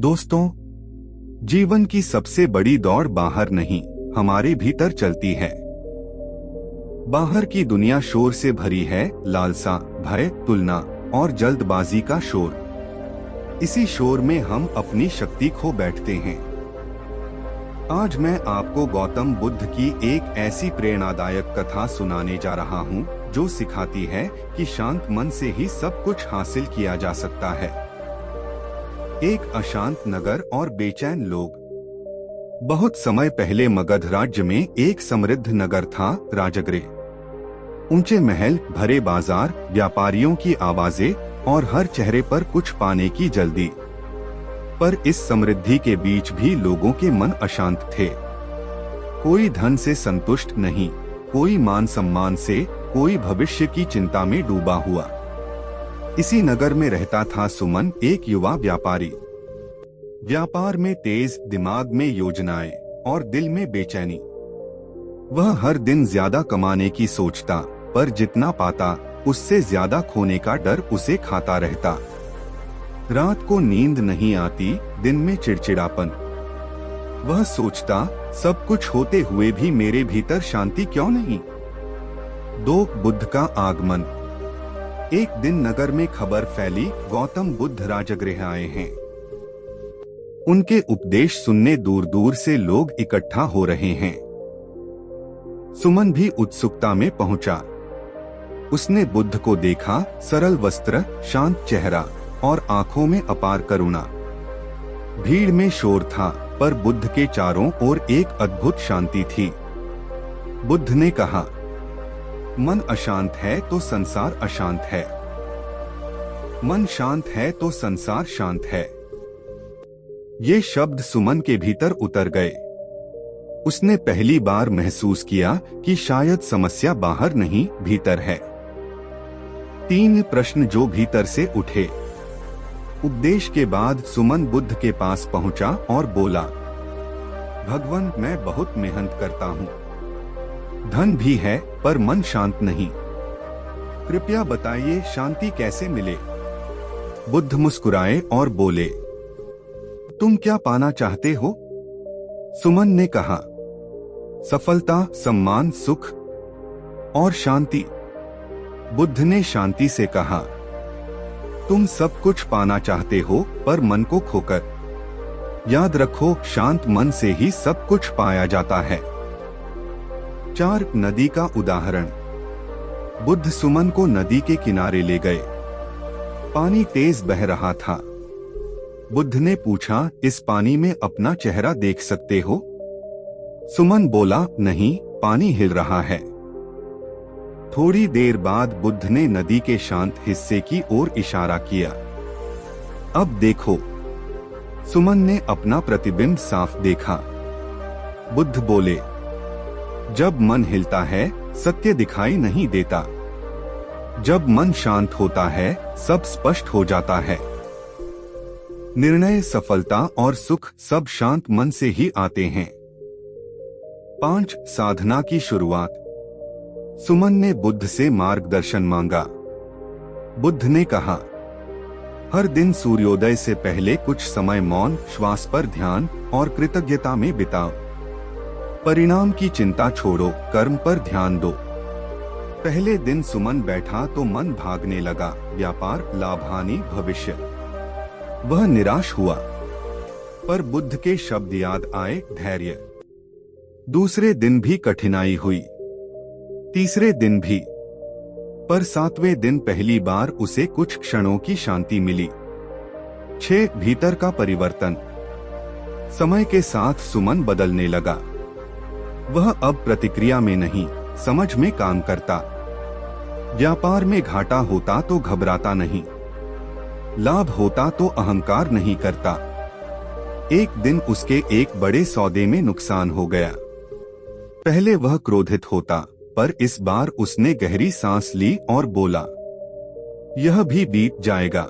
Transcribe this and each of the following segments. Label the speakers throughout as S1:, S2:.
S1: दोस्तों, जीवन की सबसे बड़ी दौड़ बाहर नहीं, हमारे भीतर चलती है। बाहर की दुनिया शोर से भरी है, लालसा, भय, तुलना और जल्दबाजी का शोर। इसी शोर में हम अपनी शक्ति खो बैठते हैं। आज मैं आपको गौतम बुद्ध की एक ऐसी प्रेरणादायक कथा सुनाने जा रहा हूँ जो सिखाती है कि शांत मन से ही सब कुछ हासिल किया जा सकता है। एक अशांत नगर और बेचैन लोग। बहुत समय पहले मगध राज्य में एक समृद्ध नगर था, राजगृह। ऊंचे महल, भरे बाजार, व्यापारियों की आवाजें और हर चेहरे पर कुछ पाने की जल्दी। पर इस समृद्धि के बीच भी लोगों के मन अशांत थे। कोई धन से संतुष्ट नहीं, कोई मान सम्मान से, कोई भविष्य की चिंता में डूबा हुआ। इसी नगर में रहता था सुमन, एक युवा व्यापारी। व्यापार में तेज, दिमाग में योजनाएं और दिल में बेचैनी। वह हर दिन ज्यादा कमाने की सोचता, पर जितना पाता उससे ज्यादा खोने का डर उसे खाता रहता। रात को नींद नहीं आती, दिन में चिड़चिड़ापन। वह सोचता, सब कुछ होते हुए भी मेरे भीतर शांति क्यों नहीं। बुद्ध का आगमन। एक दिन नगर में खबर फैली, गौतम बुद्ध राजगृह आए हैं। उनके उपदेश सुनने दूर दूर से लोग इकट्ठा हो रहे हैं। सुमन भी उत्सुकता में पहुंचा। उसने बुद्ध को देखा, सरल वस्त्र, शांत चेहरा और आंखों में अपार करुणा। भीड़ में शोर था, पर बुद्ध के चारों ओर एक अद्भुत शांति थी। बुद्ध ने कहा, मन अशांत है तो संसार अशांत है। मन शांत है तो संसार शांत है। ये शब्द सुमन के भीतर उतर गए। उसने पहली बार महसूस किया कि शायद समस्या बाहर नहीं, भीतर है। 3 प्रश्न जो भीतर से उठे। उपदेश के बाद सुमन बुद्ध के पास पहुंचा और बोला, भगवान, मैं बहुत मेहनत करता हूँ। धन भी है, पर मन शांत नहीं। कृपया बताइए, शांति कैसे मिले। बुद्ध मुस्कुराए और बोले, तुम क्या पाना चाहते हो? सुमन ने कहा, सफलता, सम्मान, सुख और शांति। बुद्ध ने शांति से कहा, तुम सब कुछ पाना चाहते हो, पर मन को खोकर। याद रखो, शांत मन से ही सब कुछ पाया जाता है। 4 नदी का उदाहरण। बुद्ध सुमन को नदी के किनारे ले गए। पानी तेज बह रहा था। बुद्ध ने पूछा, इस पानी में अपना चेहरा देख सकते हो? सुमन बोला, नहीं, पानी हिल रहा है। थोड़ी देर बाद बुद्ध ने नदी के शांत हिस्से की ओर इशारा किया। अब देखो। सुमन ने अपना प्रतिबिंब साफ देखा। बुद्ध बोले, जब मन हिलता है, सत्य दिखाई नहीं देता। जब मन शांत होता है, सब स्पष्ट हो जाता है। निर्णय, सफलता और सुख सब शांत मन से ही आते हैं। 5 साधना की शुरुआत। सुमन ने बुद्ध से मार्गदर्शन मांगा। बुद्ध ने कहा, हर दिन सूर्योदय से पहले कुछ समय मौन, श्वास पर ध्यान और कृतज्ञता में बिताओ। परिणाम की चिंता छोड़ो, कर्म पर ध्यान दो। पहले दिन सुमन बैठा तो मन भागने लगा, व्यापार, लाभ, हानि, भविष्य। वह निराश हुआ, पर बुद्ध के शब्द याद आए, धैर्य। दूसरे दिन भी कठिनाई हुई, तीसरे दिन भी, पर 7वें दिन पहली बार उसे कुछ क्षणों की शांति मिली। 6 भीतर का परिवर्तन। समय के साथ सुमन बदलने लगा। वह अब प्रतिक्रिया में नहीं, समझ में काम करता। व्यापार में घाटा होता तो घबराता नहीं, लाभ होता तो अहंकार नहीं करता। एक दिन उसके एक बड़े सौदे में नुकसान हो गया। पहले वह क्रोधित होता, पर इस बार उसने गहरी सांस ली और बोला, यह भी बीत जाएगा।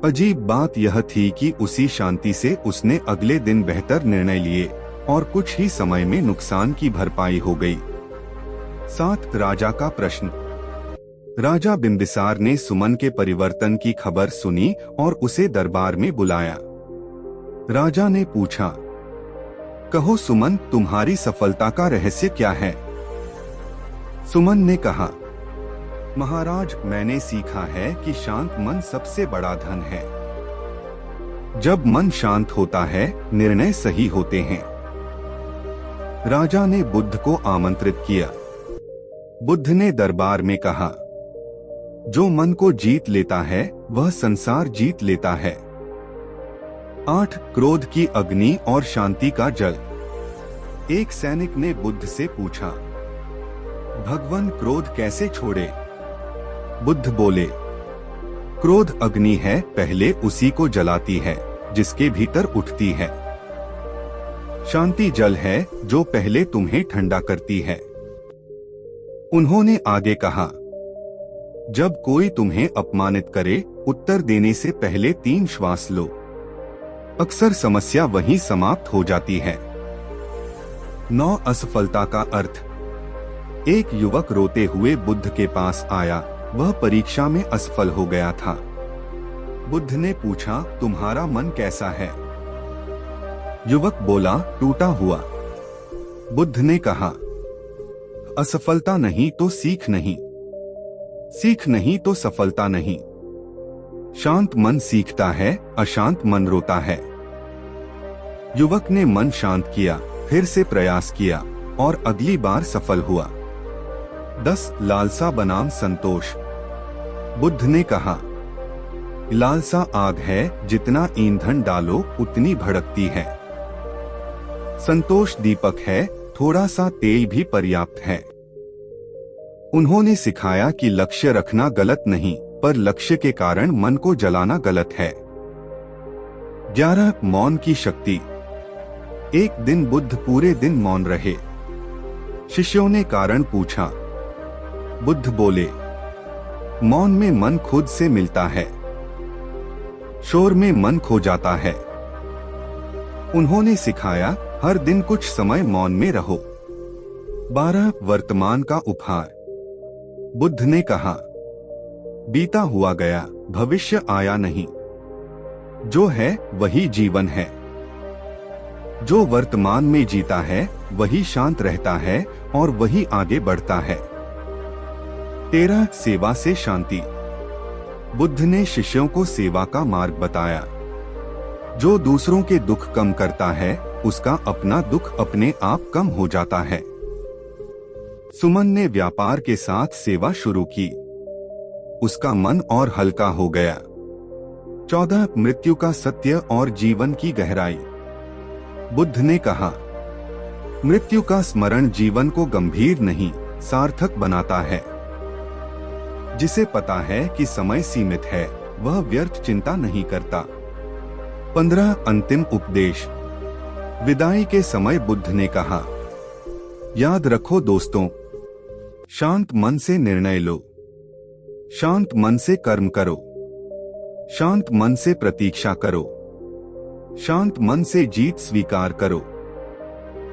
S1: अजीब बात यह थी कि उसी शांति से उसने अगले दिन बेहतर निर्णय लिए और कुछ ही समय में नुकसान की भरपाई हो गई। 7 राजा का प्रश्न। राजा बिंबिसार ने सुमन के परिवर्तन की खबर सुनी और उसे दरबार में बुलाया। राजा ने पूछा, कहो सुमन, तुम्हारी सफलता का रहस्य क्या है? सुमन ने कहा, महाराज, मैंने सीखा है कि शांत मन सबसे बड़ा धन है। जब मन शांत होता है, निर्णय सही होते हैं। राजा ने बुद्ध को आमंत्रित किया। बुद्ध ने दरबार में कहा, जो मन को जीत लेता है वह संसार जीत लेता है। 8 क्रोध की अग्नि और शांति का जल। एक सैनिक ने बुद्ध से पूछा, भगवान, क्रोध कैसे छोड़े? बुद्ध बोले, क्रोध अग्नि है, पहले उसी को जलाती है जिसके भीतर उठती है। शांति जल है जो पहले तुम्हें ठंडा करती है। उन्होंने आगे कहा, जब कोई तुम्हें अपमानित करे, उत्तर देने से पहले 3 श्वास लो। अक्सर समस्या वहीं समाप्त हो जाती है। 9 असफलता का अर्थ। एक युवक रोते हुए बुद्ध के पास आया। वह परीक्षा में असफल हो गया था। बुद्ध ने पूछा, तुम्हारा मन कैसा है? युवक बोला, टूटा हुआ। बुद्ध ने कहा, असफलता नहीं तो सीख नहीं, सीख नहीं तो सफलता नहीं। शांत मन सीखता है, अशांत मन रोता है। युवक ने मन शांत किया, फिर से प्रयास किया और अगली बार सफल हुआ। 10 लालसा बनाम संतोष। बुद्ध ने कहा, लालसा आग है, जितना ईंधन डालो उतनी भड़कती है। संतोष दीपक है, थोड़ा सा तेल भी पर्याप्त है। उन्होंने सिखाया कि लक्ष्य रखना गलत नहीं, पर लक्ष्य के कारण मन को जलाना गलत है। 11 मौन की शक्ति। एक दिन बुद्ध पूरे दिन मौन रहे। शिष्यों ने कारण पूछा। बुद्ध बोले, मौन में मन खुद से मिलता है, शोर में मन खो जाता है। उन्होंने सिखाया, हर दिन कुछ समय मौन में रहो। 12 वर्तमान का उपहार। बुद्ध ने कहा, बीता हुआ गया, भविष्य आया नहीं। जो है वही जीवन है। जो वर्तमान में जीता है वही शांत रहता है और वही आगे बढ़ता है। 13 सेवा से शांति। बुद्ध ने शिष्यों को सेवा का मार्ग बताया। जो दूसरों के दुख कम करता है, उसका अपना दुख अपने आप कम हो जाता है। सुमन ने व्यापार के साथ सेवा शुरू की। उसका मन और हल्का हो गया। 14 मृत्यु का सत्य और जीवन की गहराई। बुद्ध ने कहा, मृत्यु का स्मरण जीवन को गंभीर नहीं, सार्थक बनाता है। जिसे पता है कि समय सीमित है, वह व्यर्थ चिंता नहीं करता। 15 अंतिम उपदेश। विदाई के समय बुद्ध ने कहा, याद रखो दोस्तों, शांत मन से निर्णय लो, शांत मन से कर्म करो, शांत मन से प्रतीक्षा करो, शांत मन से जीत स्वीकार करो,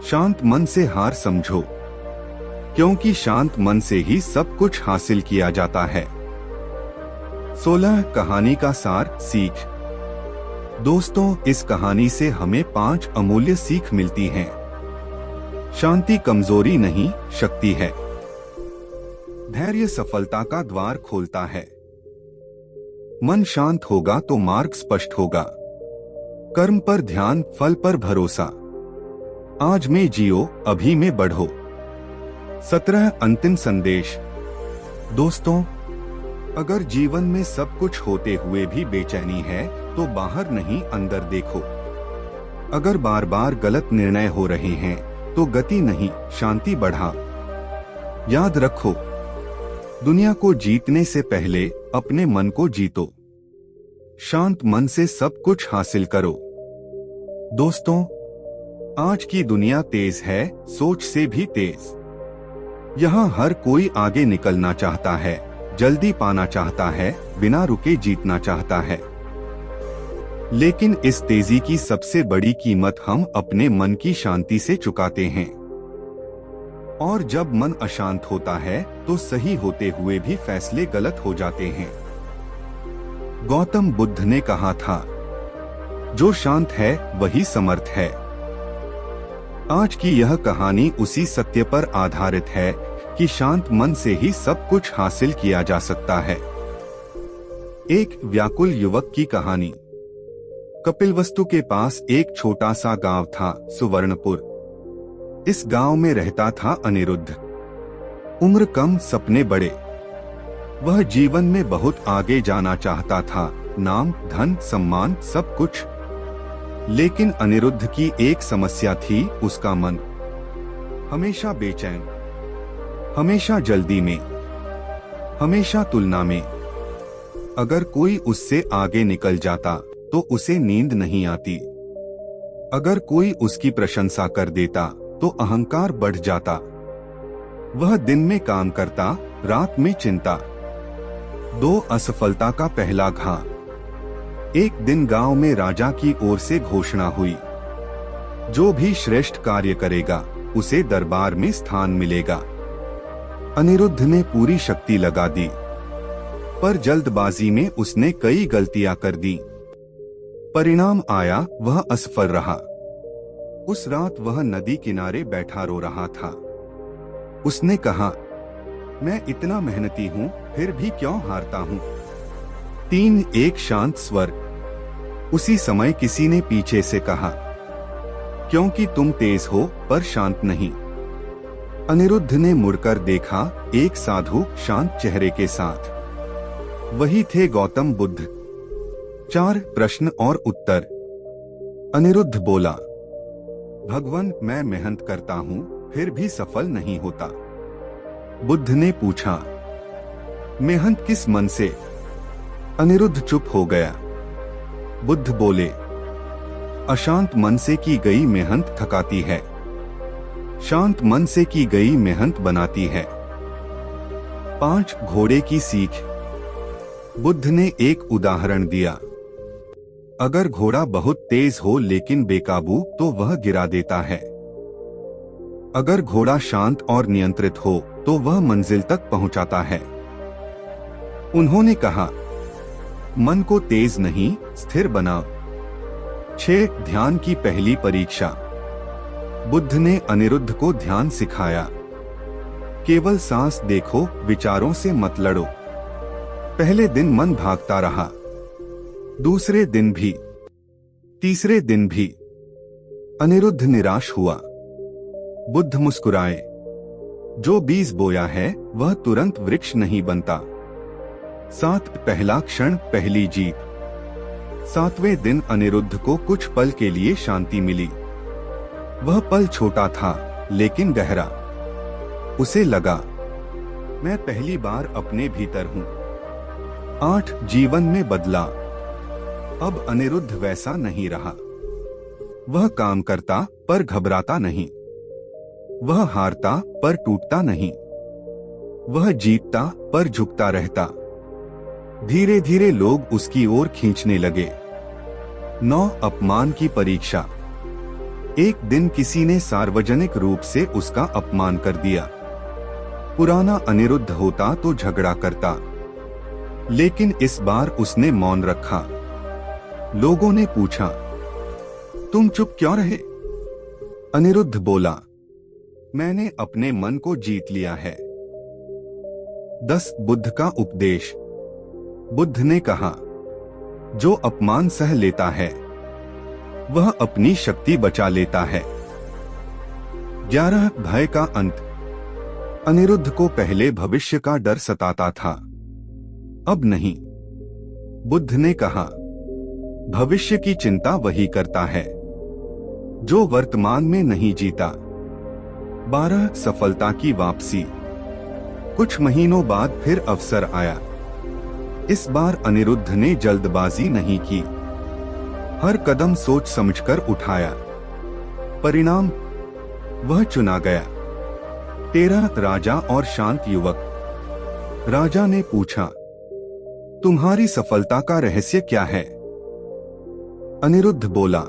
S1: शांत मन से हार समझो, क्योंकि शांत मन से ही सब कुछ हासिल किया जाता है। 16 कहानी का सार, सीख। दोस्तों, इस कहानी से हमें 5 अमूल्य सीख मिलती हैं। शांति कमजोरी नहीं, शक्ति है। धैर्य सफलता का द्वार खोलता है। मन शांत होगा तो मार्ग स्पष्ट होगा। कर्म पर ध्यान, फल पर भरोसा। आज में जियो, अभी में बढ़ो। 17 अंतिम संदेश। दोस्तों, अगर जीवन में सब कुछ होते हुए भी बेचैनी है, तो बाहर नहीं अंदर देखो। अगर बार बार गलत निर्णय हो रहे हैं, तो गति नहीं, शांति बढ़ा। याद रखो, दुनिया को जीतने से पहले अपने मन को जीतो। शांत मन से सब कुछ हासिल करो। दोस्तों, आज की दुनिया तेज है, सोच से भी तेज। यहाँ हर कोई आगे निकलना चाहता है, जल्दी पाना चाहता है, बिना रुके जीतना चाहता है। लेकिन इस तेजी की सबसे बड़ी कीमत हम अपने मन की शांति से चुकाते हैं। और जब मन अशांत होता है, तो सही होते हुए भी फैसले गलत हो जाते हैं। गौतम बुद्ध ने कहा था, जो शांत है वही समर्थ है। आज की यह कहानी उसी सत्य पर आधारित है कि शांत मन से ही सब कुछ हासिल किया जा सकता है। एक व्याकुल युवक की कहानी। कपिलवस्तु के पास एक छोटा सा गांव था, सुवर्णपुर। इस गांव में रहता था अनिरुद्ध। उम्र कम, सपने बड़े। वह जीवन में बहुत आगे जाना चाहता था, नाम, धन, सम्मान, सब कुछ। लेकिन अनिरुद्ध की एक समस्या थी, उसका मन हमेशा बेचैन, हमेशा जल्दी में, हमेशा तुलना में। अगर कोई उससे आगे निकल जाता तो उसे नींद नहीं आती। अगर कोई उसकी प्रशंसा कर देता तो अहंकार बढ़ जाता। वह दिन में काम करता, रात में चिंता। 2 असफलता का पहला घा। एक दिन गांव में राजा की ओर से घोषणा हुई, जो भी श्रेष्ठ कार्य करेगा उसे दरबार में स्थान मिलेगा। अनिरुद्ध ने पूरी शक्ति लगा दी, पर जल्दबाजी में उसने कई गलतियां कर दी। परिणाम आया, वह असफल रहा। उस रात वह नदी किनारे बैठा रो रहा था। उसने कहा, मैं इतना मेहनती हूँ, फिर भी क्यों हारता हूँ। 3 एक शांत स्वर। उसी समय किसी ने पीछे से कहा, क्योंकि तुम तेज हो पर शांत नहीं। अनिरुद्ध ने मुड़कर देखा, एक साधु शांत चेहरे के साथ। वही थे गौतम बुद्ध। 4 प्रश्न और उत्तर। अनिरुद्ध बोला, भगवान, मैं मेहनत करता हूँ, फिर भी सफल नहीं होता। बुद्ध ने पूछा, मेहनत किस मन से? अनिरुद्ध चुप हो गया। बुद्ध बोले, अशांत मन से की गई मेहनत थकाती है, शांत मन से की गई मेहनत बनाती है। 5 घोड़े की सीख। बुद्ध ने एक उदाहरण दिया। अगर घोड़ा बहुत तेज हो लेकिन बेकाबू तो वह गिरा देता है। अगर घोड़ा शांत और नियंत्रित हो तो वह मंजिल तक पहुंचाता है। उन्होंने कहा, मन को तेज नहीं, स्थिर बनाओ। 6 ध्यान की पहली परीक्षा। बुद्ध ने अनिरुद्ध को ध्यान सिखाया। केवल सांस देखो, विचारों से मत लड़ो। पहले दिन मन भागता रहा, दूसरे दिन भी, तीसरे दिन भी। अनिरुद्ध निराश हुआ। बुद्ध मुस्कुराए, जो बीज बोया है वह तुरंत वृक्ष नहीं बनता। 7 पहला क्षण, पहली जीत। 7वें दिन अनिरुद्ध को कुछ पल के लिए शांति मिली। वह पल छोटा था लेकिन गहरा। उसे लगा, मैं पहली बार अपने भीतर हूँ। 8 जीवन में बदला। अब अनिरुद्ध वैसा नहीं रहा। वह काम करता पर घबराता नहीं। वह हारता पर टूटता नहीं। वह जीतता पर झुकता रहता। धीरे धीरे लोग उसकी ओर खींचने लगे। 9 अपमान की परीक्षा। एक दिन किसी ने सार्वजनिक रूप से उसका अपमान कर दिया। पुराना अनिरुद्ध होता तो झगड़ा करता, लेकिन इस बार उसने मौन रखा। लोगों ने पूछा, तुम चुप क्यों रहे? अनिरुद्ध बोला, मैंने अपने मन को जीत लिया है। 10 बुद्ध का उपदेश। बुद्ध ने कहा, जो अपमान सह लेता है वह अपनी शक्ति बचा लेता है। 11 भय का अंत। अनिरुद्ध को पहले भविष्य का डर सताता था, अब नहीं। बुद्ध ने कहा, भविष्य की चिंता वही करता है जो वर्तमान में नहीं जीता। 12 सफलता की वापसी। कुछ महीनों बाद फिर अवसर आया। इस बार अनिरुद्ध ने जल्दबाजी नहीं की। हर कदम सोच समझकर उठाया। परिणाम, वह चुना गया। 13 राजा और शांत युवक। राजा ने पूछा, तुम्हारी सफलता का रहस्य क्या है? अनिरुद्ध बोला,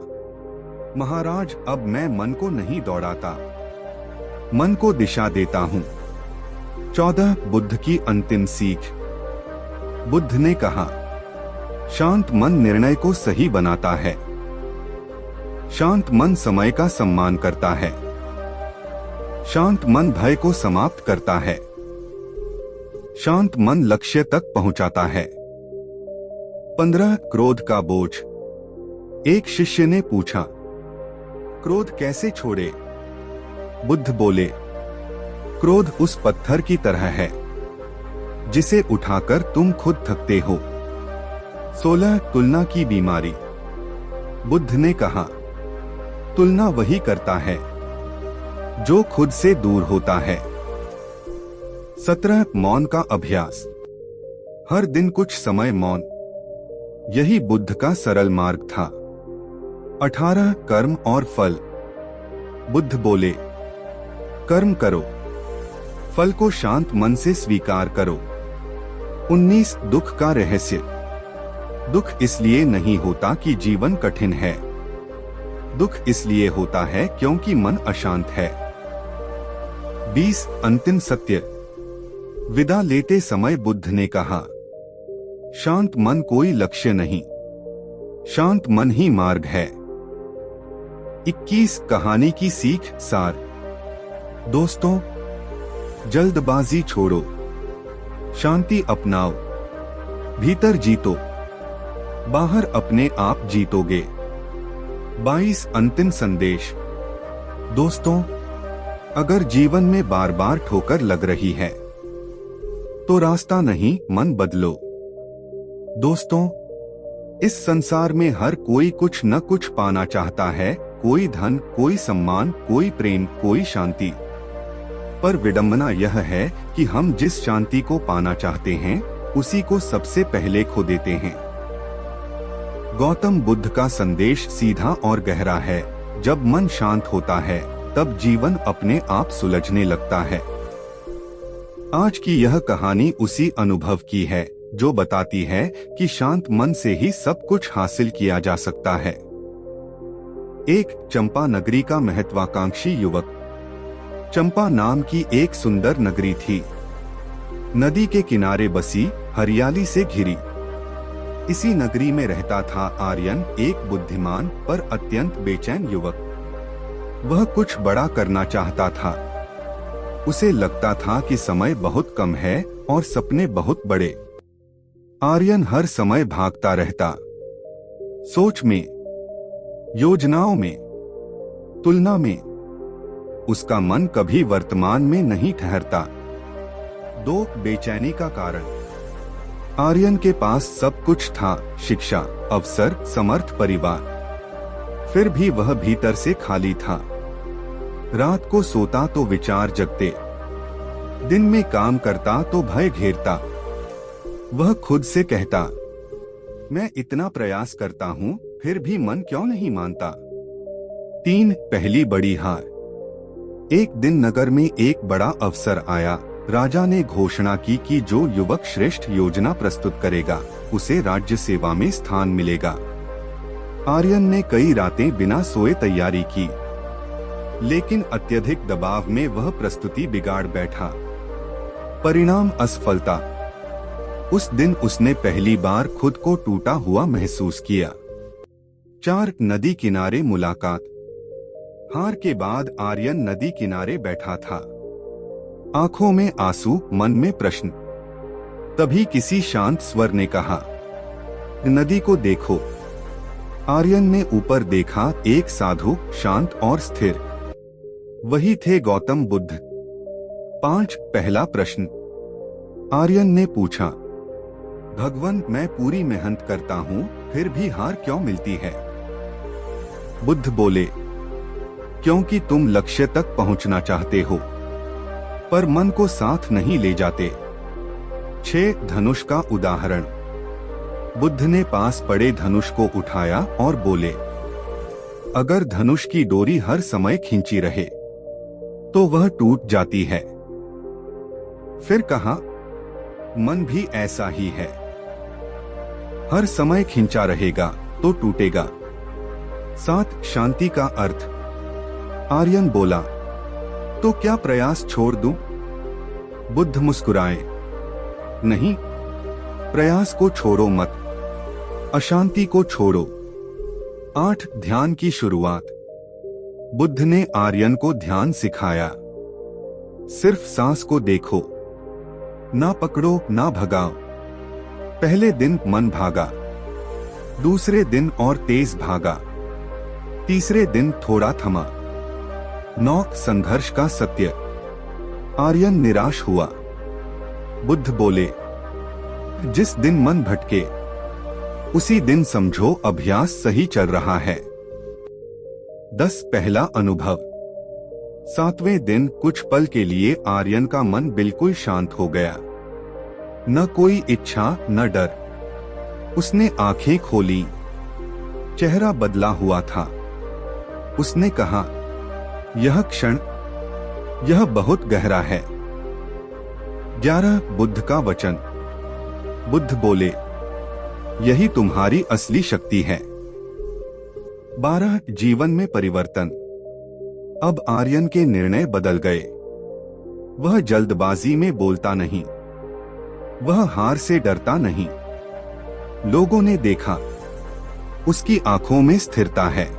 S1: महाराज, अब मैं मन को नहीं दौड़ाता, मन को दिशा देता हूँ। 14 बुद्ध की अंतिम सीख। बुद्ध ने कहा, शांत मन निर्णय को सही बनाता है। शांत मन समय का सम्मान करता है। शांत मन भय को समाप्त करता है। शांत मन लक्ष्य तक पहुंचाता है। 15 क्रोध का बोझ। एक शिष्य ने पूछा, क्रोध कैसे छोड़े? बुद्ध बोले, क्रोध उस पत्थर की तरह है जिसे उठाकर तुम खुद थकते हो। 16 तुलना की बीमारी। बुद्ध ने कहा, तुलना वही करता है जो खुद से दूर होता है। 17 मौन का अभ्यास। हर दिन कुछ समय मौन, यही बुद्ध का सरल मार्ग था। 18 कर्म और फल। बुद्ध बोले, कर्म करो, फल को शांत मन से स्वीकार करो। 19 दुख का रहस्य। दुख इसलिए नहीं होता कि जीवन कठिन है, दुख इसलिए होता है क्योंकि मन अशांत है। 20 अंतिम सत्य। विदा लेते समय बुद्ध ने कहा, शांत मन कोई लक्ष्य नहीं, शांत मन ही मार्ग है। 21 कहानी की सीख सार। दोस्तों, जल्दबाजी छोड़ो, शांति अपनाओ, भीतर जीतो, बाहर अपने आप जीतोगे। 22 अंतिम संदेश। दोस्तों, अगर जीवन में बार बार ठोकर लग रही है तो रास्ता नहीं, मन बदलो। दोस्तों, इस संसार में हर कोई कुछ न कुछ पाना चाहता है, कोई धन, कोई सम्मान, कोई प्रेम, कोई शांति। पर विडंबना यह है कि हम जिस शांति को पाना चाहते हैं उसी को सबसे पहले खो देते हैं। गौतम बुद्ध का संदेश सीधा और गहरा है। जब मन शांत होता है तब जीवन अपने आप सुलझने लगता है। आज की यह कहानी उसी अनुभव की है जो बताती है कि शांत मन से ही सब कुछ हासिल किया जा सकता है। एक चंपा नगरी का महत्वाकांक्षी युवक। चंपा नाम की एक सुंदर नगरी थी। नदी के किनारे बसी, हरियाली से घिरी। इसी नगरी में रहता था आर्यन, एक बुद्धिमान पर अत्यंत बेचैन युवक। वह कुछ बड़ा करना चाहता था। उसे लगता था कि समय बहुत कम है और सपने बहुत बड़े। आर्यन हर समय भागता रहता, सोच में, योजनाओं में, तुलना में। उसका मन कभी वर्तमान में नहीं ठहरता। 2 बेचैनी का कारण। आर्यन के पास सब कुछ था, शिक्षा, अवसर, समर्थ, परिवार। फिर भी वह भीतर से खाली था। रात को सोता तो विचार जगते, दिन में काम करता तो भय घेरता। वह खुद से कहता, मैं इतना प्रयास करता हूँ, फिर भी मन क्यों नहीं मानता। 3 पहली बड़ी हार। एक दिन नगर में एक बड़ा अवसर आया। राजा ने घोषणा की कि जो युवक श्रेष्ठ योजना प्रस्तुत करेगा उसे राज्य सेवा में स्थान मिलेगा। आर्यन ने कई रातें बिना सोए तैयारी की, लेकिन अत्यधिक दबाव में वह प्रस्तुति बिगाड़ बैठा। परिणाम असफलता। उस दिन उसने पहली बार खुद को टूटा हुआ महसूस किया। 4 नदी किनारे मुलाकात। हार के बाद आर्यन नदी किनारे बैठा था, आंखों में आंसू, मन में प्रश्न। तभी किसी शांत स्वर ने कहा, नदी को देखो। आर्यन ने ऊपर देखा, एक साधु, शांत और स्थिर। वही थे गौतम बुद्ध। 5 पहला प्रश्न। आर्यन ने पूछा, भगवान, मैं पूरी मेहनत करता हूँ, फिर भी हार क्यों मिलती है? बुद्ध बोले, क्योंकि तुम लक्ष्य तक पहुँचना चाहते हो पर मन को साथ नहीं ले जाते। 6 धनुष का उदाहरण। बुद्ध ने पास पड़े धनुष को उठाया और बोले, अगर धनुष की डोरी हर समय खींची रहे तो वह टूट जाती है। फिर कहा, मन भी ऐसा ही है, हर समय खींचा रहेगा तो टूटेगा। 7 शांति का अर्थ। आर्यन बोला, तो क्या प्रयास छोड़ दूं? बुद्ध मुस्कुराए, नहीं, प्रयास को छोड़ो मत, अशांति को छोड़ो, 8 ध्यान की शुरुआत। बुद्ध ने आर्यन को ध्यान सिखाया। सिर्फ सांस को देखो, ना पकड़ो ना भगाओ। पहले दिन मन भागा, दूसरे दिन और तेज भागा, तीसरे दिन थोड़ा थमा। 9 संघर्ष का सत्य। आर्यन निराश हुआ। बुद्ध बोले, जिस दिन मन भटके उसी दिन समझो अभ्यास सही चल रहा है। 10 पहला अनुभव। 7वें दिन कुछ पल के लिए आर्यन का मन बिल्कुल शांत हो गया। न कोई इच्छा न डर। उसने आंखें खोली। चेहरा बदला हुआ था। उसने कहा, यह क्षण, यह बहुत गहरा है। 11 बुद्ध का वचन। बुद्ध बोले, यही तुम्हारी असली शक्ति है। 12 जीवन में परिवर्तन। अब आर्यन के निर्णय बदल गए। वह जल्दबाजी में बोलता नहीं, वह हार से डरता नहीं। लोगों ने देखा, उसकी आंखों में स्थिरता है।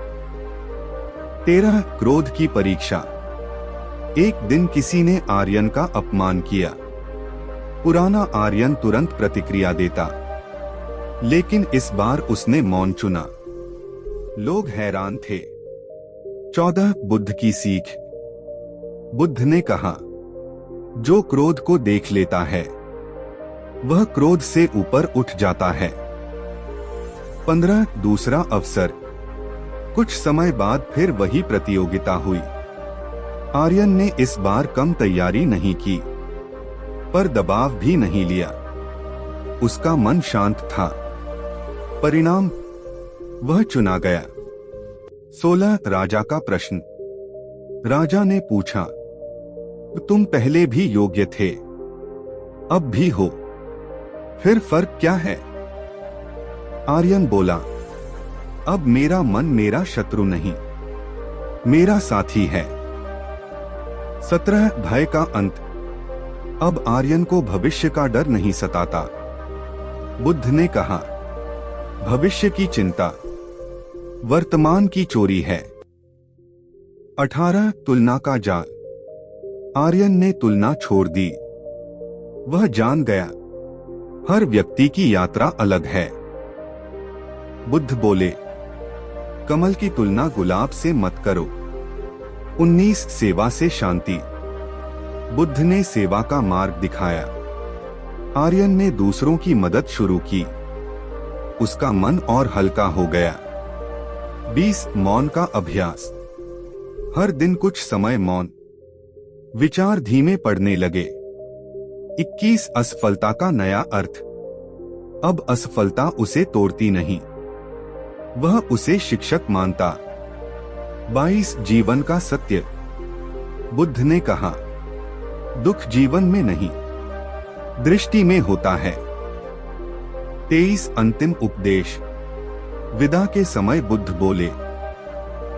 S1: 13 क्रोध की परीक्षा। एक दिन किसी ने आर्यन का अपमान किया। पुराना आर्यन तुरंत प्रतिक्रिया देता, लेकिन इस बार उसने मौन चुना। लोग हैरान थे। 14 बुद्ध की सीख। बुद्ध ने कहा, जो क्रोध को देख लेता है वह क्रोध से ऊपर उठ जाता है। 15 दूसरा अवसर। कुछ समय बाद फिर वही प्रतियोगिता हुई। आर्यन ने इस बार कम तैयारी नहीं की, पर दबाव भी नहीं लिया। उसका मन शांत था। परिणाम, वह चुना गया। 16 राजा का प्रश्न। राजा ने पूछा, तुम पहले भी योग्य थे, अब भी हो, फिर फर्क क्या है? आर्यन बोला, अब मेरा मन मेरा शत्रु नहीं, मेरा साथी है। 17 भय का अंत। अब आर्यन को भविष्य का डर नहीं सताता। बुद्ध ने कहा, भविष्य की चिंता वर्तमान की चोरी है। 18 तुलना का जाल। आर्यन ने तुलना छोड़ दी। वह जान गया, हर व्यक्ति की यात्रा अलग है। बुद्ध बोले, कमल की तुलना गुलाब से मत करो। 19 सेवा से शांति। बुद्ध ने सेवा का मार्ग दिखाया। आर्यन ने दूसरों की मदद शुरू की। उसका मन और हल्का हो गया। 20 मौन का अभ्यास। हर दिन कुछ समय मौन। विचार धीमे पड़ने लगे। 21 असफलता का नया अर्थ। अब असफलता उसे तोड़ती नहीं, वह उसे शिक्षक मानता। 22 जीवन का सत्य। बुद्ध ने कहा, दुख जीवन में नहीं, दृष्टि में होता है। 23 अंतिम उपदेश। विदा के समय बुद्ध बोले,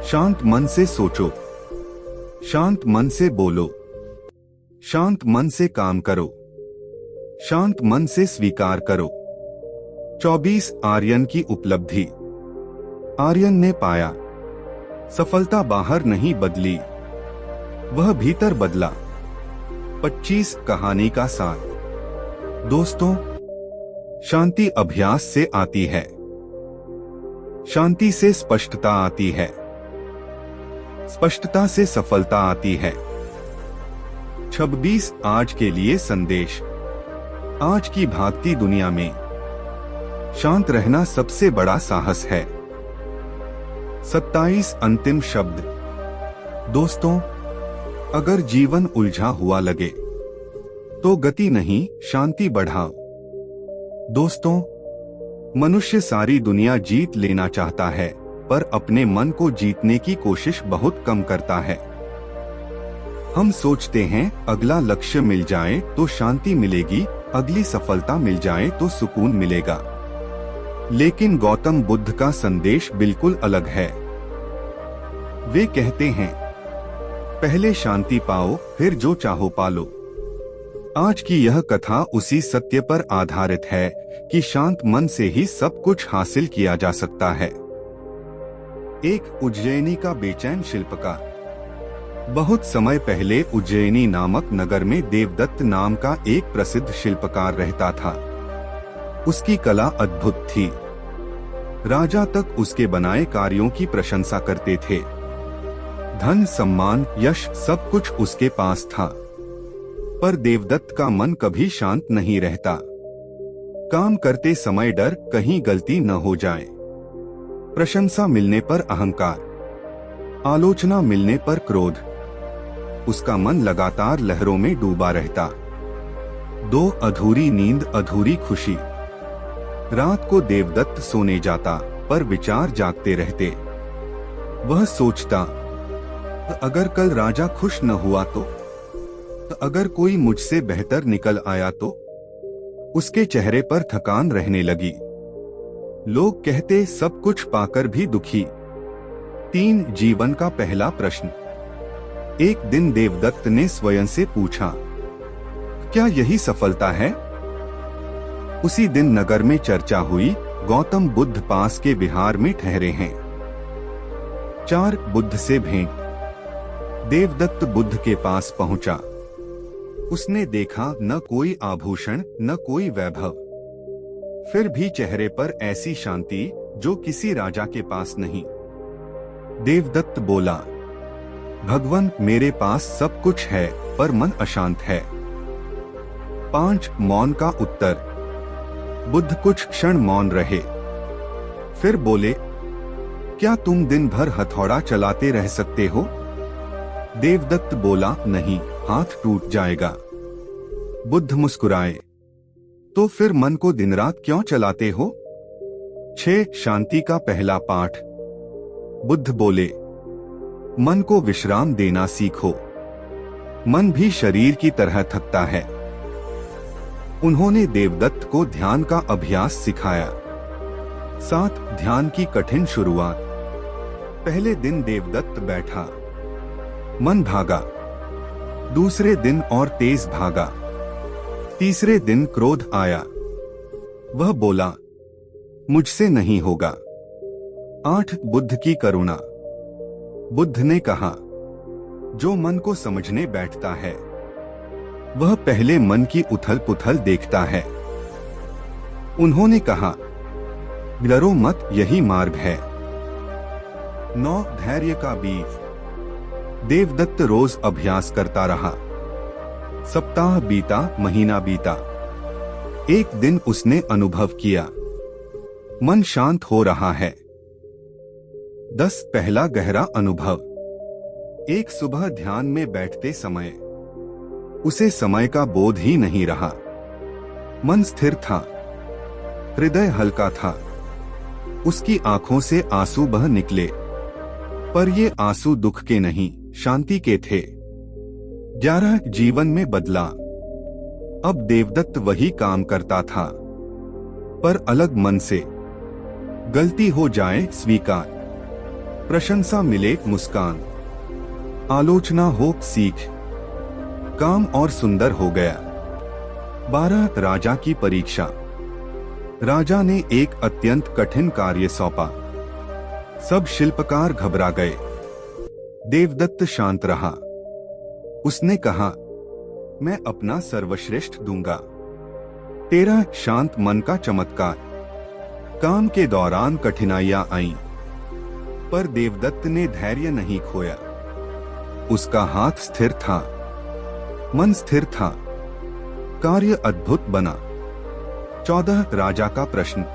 S1: शांत मन से सोचो, शांत मन से बोलो, शांत मन से काम करो, शांत मन से स्वीकार करो। 24 आर्यन की उपलब्धि। आर्यन ने पाया, सफलता बाहर नहीं बदली, वह भीतर बदला। 25 कहानी का सार। दोस्तों, शांति अभ्यास से आती है। शांति से स्पष्टता आती है, स्पष्टता से सफलता आती है। 26 आज के लिए संदेश। आज की भागती दुनिया में शांत रहना सबसे बड़ा साहस है। 27 अंतिम शब्द। दोस्तों, अगर जीवन उलझा हुआ लगे तो गति नहीं, शांति बढ़ाओ। दोस्तों, मनुष्य सारी दुनिया जीत लेना चाहता है, पर अपने मन को जीतने की कोशिश बहुत कम करता है। हम सोचते हैं अगला लक्ष्य मिल जाए तो शांति मिलेगी, अगली सफलता मिल जाए तो सुकून मिलेगा। लेकिन गौतम बुद्ध का संदेश बिल्कुल अलग है। वे कहते हैं, पहले शांति पाओ, फिर जो चाहो पालो। आज की यह कथा उसी सत्य पर आधारित है कि शांत मन से ही सब कुछ हासिल किया जा सकता है। एक उज्जैनी का बेचैन शिल्पकार। बहुत समय पहले उज्जैनी नामक नगर में देवदत्त नाम का एक प्रसिद्ध शिल्पकार रहता था। उसकी कला अद्भुत थी। राजा तक उसके बनाए कार्यों की प्रशंसा करते थे। धन, सम्मान, यश सब कुछ उसके पास था। पर देवदत्त का मन कभी शांत नहीं रहता। काम करते समय डर कहीं गलती न हो जाए। प्रशंसा मिलने पर अहंकार, आलोचना मिलने पर क्रोध। उसका मन लगातार लहरों में डूबा रहता। दो अधूरी नींद, अधूरी खुशी। रात को देवदत्त सोने जाता, पर विचार जागते रहते। वह सोचता, अगर कल राजा खुश न हुआ तो अगर कोई मुझसे बेहतर निकल आया तो। उसके चेहरे पर थकान रहने लगी। लोग कहते सब कुछ पाकर भी दुखी। 3 जीवन का पहला प्रश्न। एक दिन देवदत्त ने स्वयं से पूछा, क्या यही सफलता है? उसी दिन नगर में चर्चा हुई, गौतम बुद्ध पास के विहार में ठहरे हैं। 4 बुद्ध से भेंट। देवदत्त बुद्ध के पास पहुंचा। उसने देखा न कोई आभूषण, न कोई वैभव, फिर भी चेहरे पर ऐसी शांति जो किसी राजा के पास नहीं। देवदत्त बोला, भगवान, मेरे पास सब कुछ है पर मन अशांत है। 5 मौन का उत्तर। बुद्ध कुछ क्षण मौन रहे, फिर बोले, क्या तुम दिन भर हथौड़ा चलाते रह सकते हो? देवदत्त बोला, नहीं, हाथ टूट जाएगा। बुद्ध मुस्कुराए, तो फिर मन को दिन रात क्यों चलाते हो? 6 शांति का पहला पाठ। बुद्ध बोले, मन को विश्राम देना सीखो। मन भी शरीर की तरह थकता है। उन्होंने देवदत्त को ध्यान का अभ्यास सिखाया। 7 ध्यान की कठिन शुरुआत। पहले दिन देवदत्त बैठा, मन भागा। दूसरे दिन और तेज भागा। तीसरे दिन क्रोध आया। वह बोला, मुझसे नहीं होगा। 8 बुद्ध की करुणा। बुद्ध ने कहा, जो मन को समझने बैठता है वह पहले मन की उथल पुथल देखता है। उन्होंने कहा, डरो मत, यही मार्ग है। 9 धैर्य का बीज। देवदत्त रोज अभ्यास करता रहा। सप्ताह बीता, महीना बीता। एक दिन उसने अनुभव किया, मन शांत हो रहा है। 10 पहला गहरा अनुभव। एक सुबह ध्यान में बैठते समय उसे समय का बोध ही नहीं रहा। मन स्थिर था, हृदय हल्का था। उसकी आंखों से आंसू बह निकले, पर ये आंसू दुख के नहीं, शांति के थे। 11 जीवन में बदला। अब देवदत्त वही काम करता था, पर अलग मन से। गलती हो जाए स्वीकार, प्रशंसा मिले मुस्कान, आलोचना हो सीख। काम और सुंदर हो गया। 12 राजा की परीक्षा। राजा ने एक अत्यंत कठिन कार्य सौंपा। सब शिल्पकार घबरा गए। देवदत्त शांत रहा। उसने कहा, मैं अपना सर्वश्रेष्ठ दूंगा। 13 शांत मन का चमत्कार। काम के दौरान कठिनाइयां आईं, पर देवदत्त ने धैर्य नहीं खोया। उसका हाथ स्थिर था, मन स्थिर था। कार्य अद्भुत बना। 14 राजा का प्रश्न।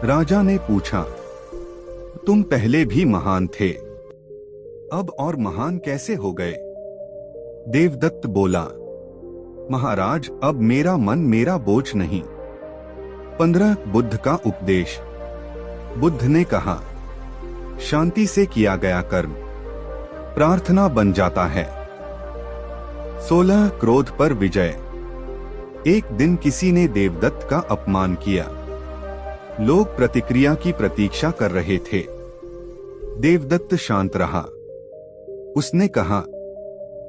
S1: राजा ने पूछा, तुम पहले भी महान थे, अब और महान कैसे हो गए? देवदत्त बोला, महाराज, अब मेरा मन मेरा बोझ नहीं। 15 बुद्ध का उपदेश। बुद्ध ने कहा, शांति से किया गया कर्म प्रार्थना बन जाता है। 16 क्रोध पर विजय। एक दिन किसी ने देवदत्त का अपमान किया। लोग प्रतिक्रिया की प्रतीक्षा कर रहे थे। देवदत्त शांत रहा। उसने कहा,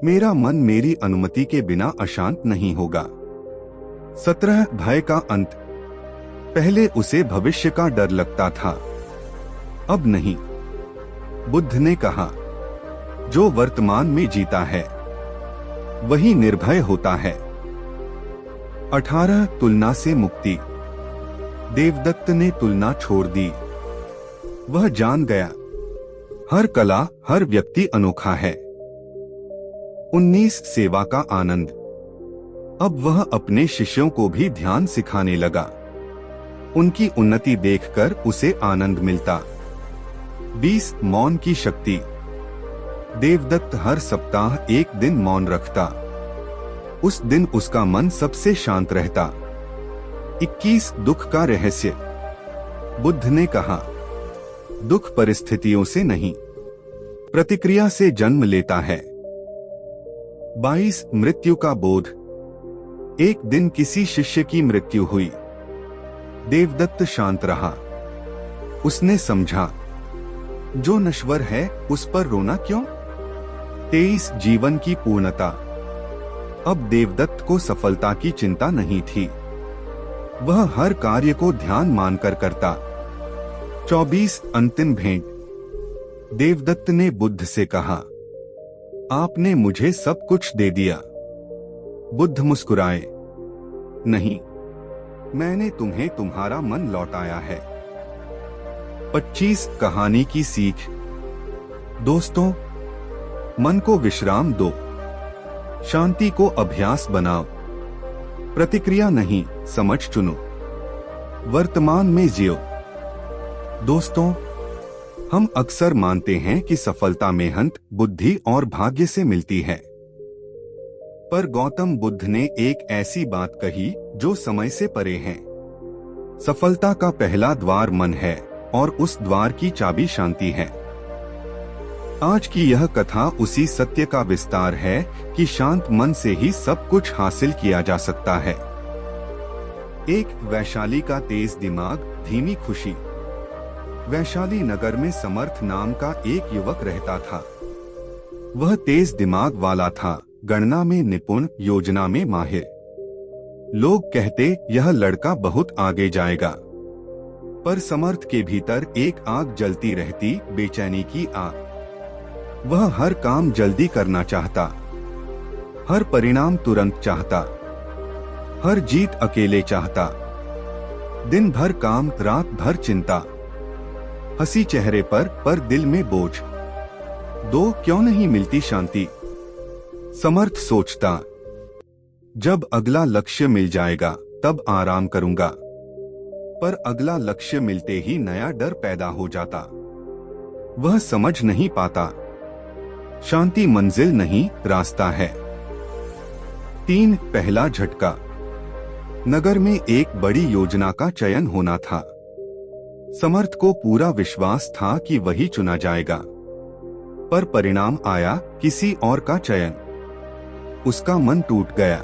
S1: मेरा मन मेरी अनुमति के बिना अशांत नहीं होगा। 17 भय का अंत। पहले उसे भविष्य का डर लगता था, अब नहीं। बुद्ध ने कहा, जो वर्तमान में जीता है वही निर्भय होता है। 18 तुलना से मुक्ति। देवदत्त ने तुलना छोड़ दी। वह जान गया, हर कला, हर व्यक्ति अनोखा है। 19 सेवा का आनंद। अब वह अपने शिष्यों को भी ध्यान सिखाने लगा। उनकी उन्नति देखकर उसे आनंद मिलता। 20 मौन की शक्ति। देवदत्त हर सप्ताह एक दिन मौन रखता। उस दिन उसका मन सबसे शांत रहता। 21 दुख का रहस्य। बुद्ध ने कहा, दुख परिस्थितियों से नहीं, प्रतिक्रिया से जन्म लेता है। 22 मृत्यु का बोध। एक दिन किसी शिष्य की मृत्यु हुई। देवदत्त शांत रहा। उसने समझा, जो नश्वर है उस पर रोना क्यों। 23 जीवन की पूर्णता। अब देवदत्त को सफलता की चिंता नहीं थी। वह हर कार्य को ध्यान मानकर करता। 24 अंतिम भेंट। देवदत्त ने बुद्ध से कहा, आपने मुझे सब कुछ दे दिया। बुद्ध मुस्कुराए, नहीं, मैंने तुम्हें तुम्हारा मन लौटाया है। 25 कहानी की सीख। दोस्तों, मन को विश्राम दो, शांति को अभ्यास बनाओ, प्रतिक्रिया नहीं, समझ चुनो, वर्तमान में जियो। दोस्तों, हम अक्सर मानते हैं कि सफलता मेहनत, बुद्धि और भाग्य से मिलती है। पर गौतम बुद्ध ने एक ऐसी बात कही जो समय से परे है। सफलता का पहला द्वार मन है और उस द्वार की चाबी शांति है। आज की यह कथा उसी सत्य का विस्तार है कि शांत मन से ही सब कुछ हासिल किया जा सकता है। एक वैशाली का तेज दिमाग, धीमी खुशी। वैशाली नगर में समर्थ नाम का एक युवक रहता था। वह तेज दिमाग वाला था, गणना में निपुण, योजना में माहिर। लोग कहते यह लड़का बहुत आगे जाएगा। पर समर्थ के भीतर एक आग जलती रहती, बेचैनी की आग। वह हर काम जल्दी करना चाहता, हर परिणाम तुरंत चाहता, हर जीत अकेले चाहता। दिन भर काम, रात भर चिंता, हंसी चेहरे पर दिल में बोझ। दो क्यों नहीं मिलती शांति। समर्थ सोचता, जब अगला लक्ष्य मिल जाएगा तब आराम करूंगा। पर अगला लक्ष्य मिलते ही नया डर पैदा हो जाता। वह समझ नहीं पाता, शांति मंजिल नहीं, रास्ता है। 3 पहला झटका। नगर में एक बड़ी योजना का चयन होना था। समर्थ को पूरा विश्वास था कि वही चुना जाएगा। पर परिणाम आया किसी और का चयन। उसका मन टूट गया।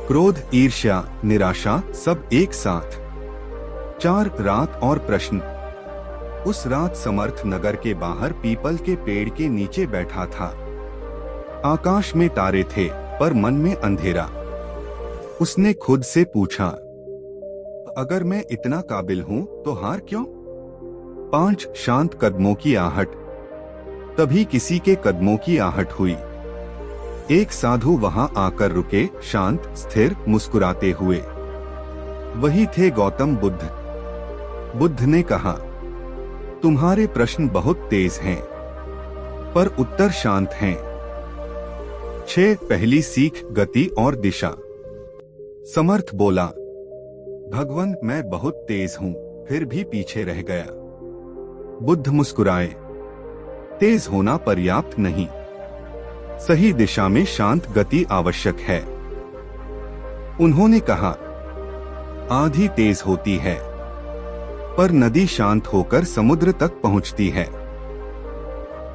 S1: क्रोध, ईर्ष्या, निराशा सब एक साथ। 4 रात और प्रश्न। उस रात समर्थ नगर के बाहर पीपल के पेड़ के नीचे बैठा था। आकाश में तारे थे पर मन में अंधेरा। उसने खुद से पूछा, अगर मैं इतना काबिल हूं तो हार क्यों। 5 शांत कदमों की आहट। तभी किसी के कदमों की आहट हुई। एक साधु वहां आकर रुके, शांत, स्थिर, मुस्कुराते हुए। वही थे गौतम बुद्ध। बुद्ध ने कहा, तुम्हारे प्रश्न बहुत तेज हैं, पर उत्तर शांत हैं। 6 पहली सीख, गति और दिशा। समर्थ बोला, भगवान, मैं बहुत तेज हूं, फिर भी पीछे रह गया। बुद्ध मुस्कुराए, तेज होना पर्याप्त नहीं, सही दिशा में शांत गति आवश्यक है। उन्होंने कहा, आंधी तेज होती है पर नदी शांत होकर समुद्र तक पहुंचती है।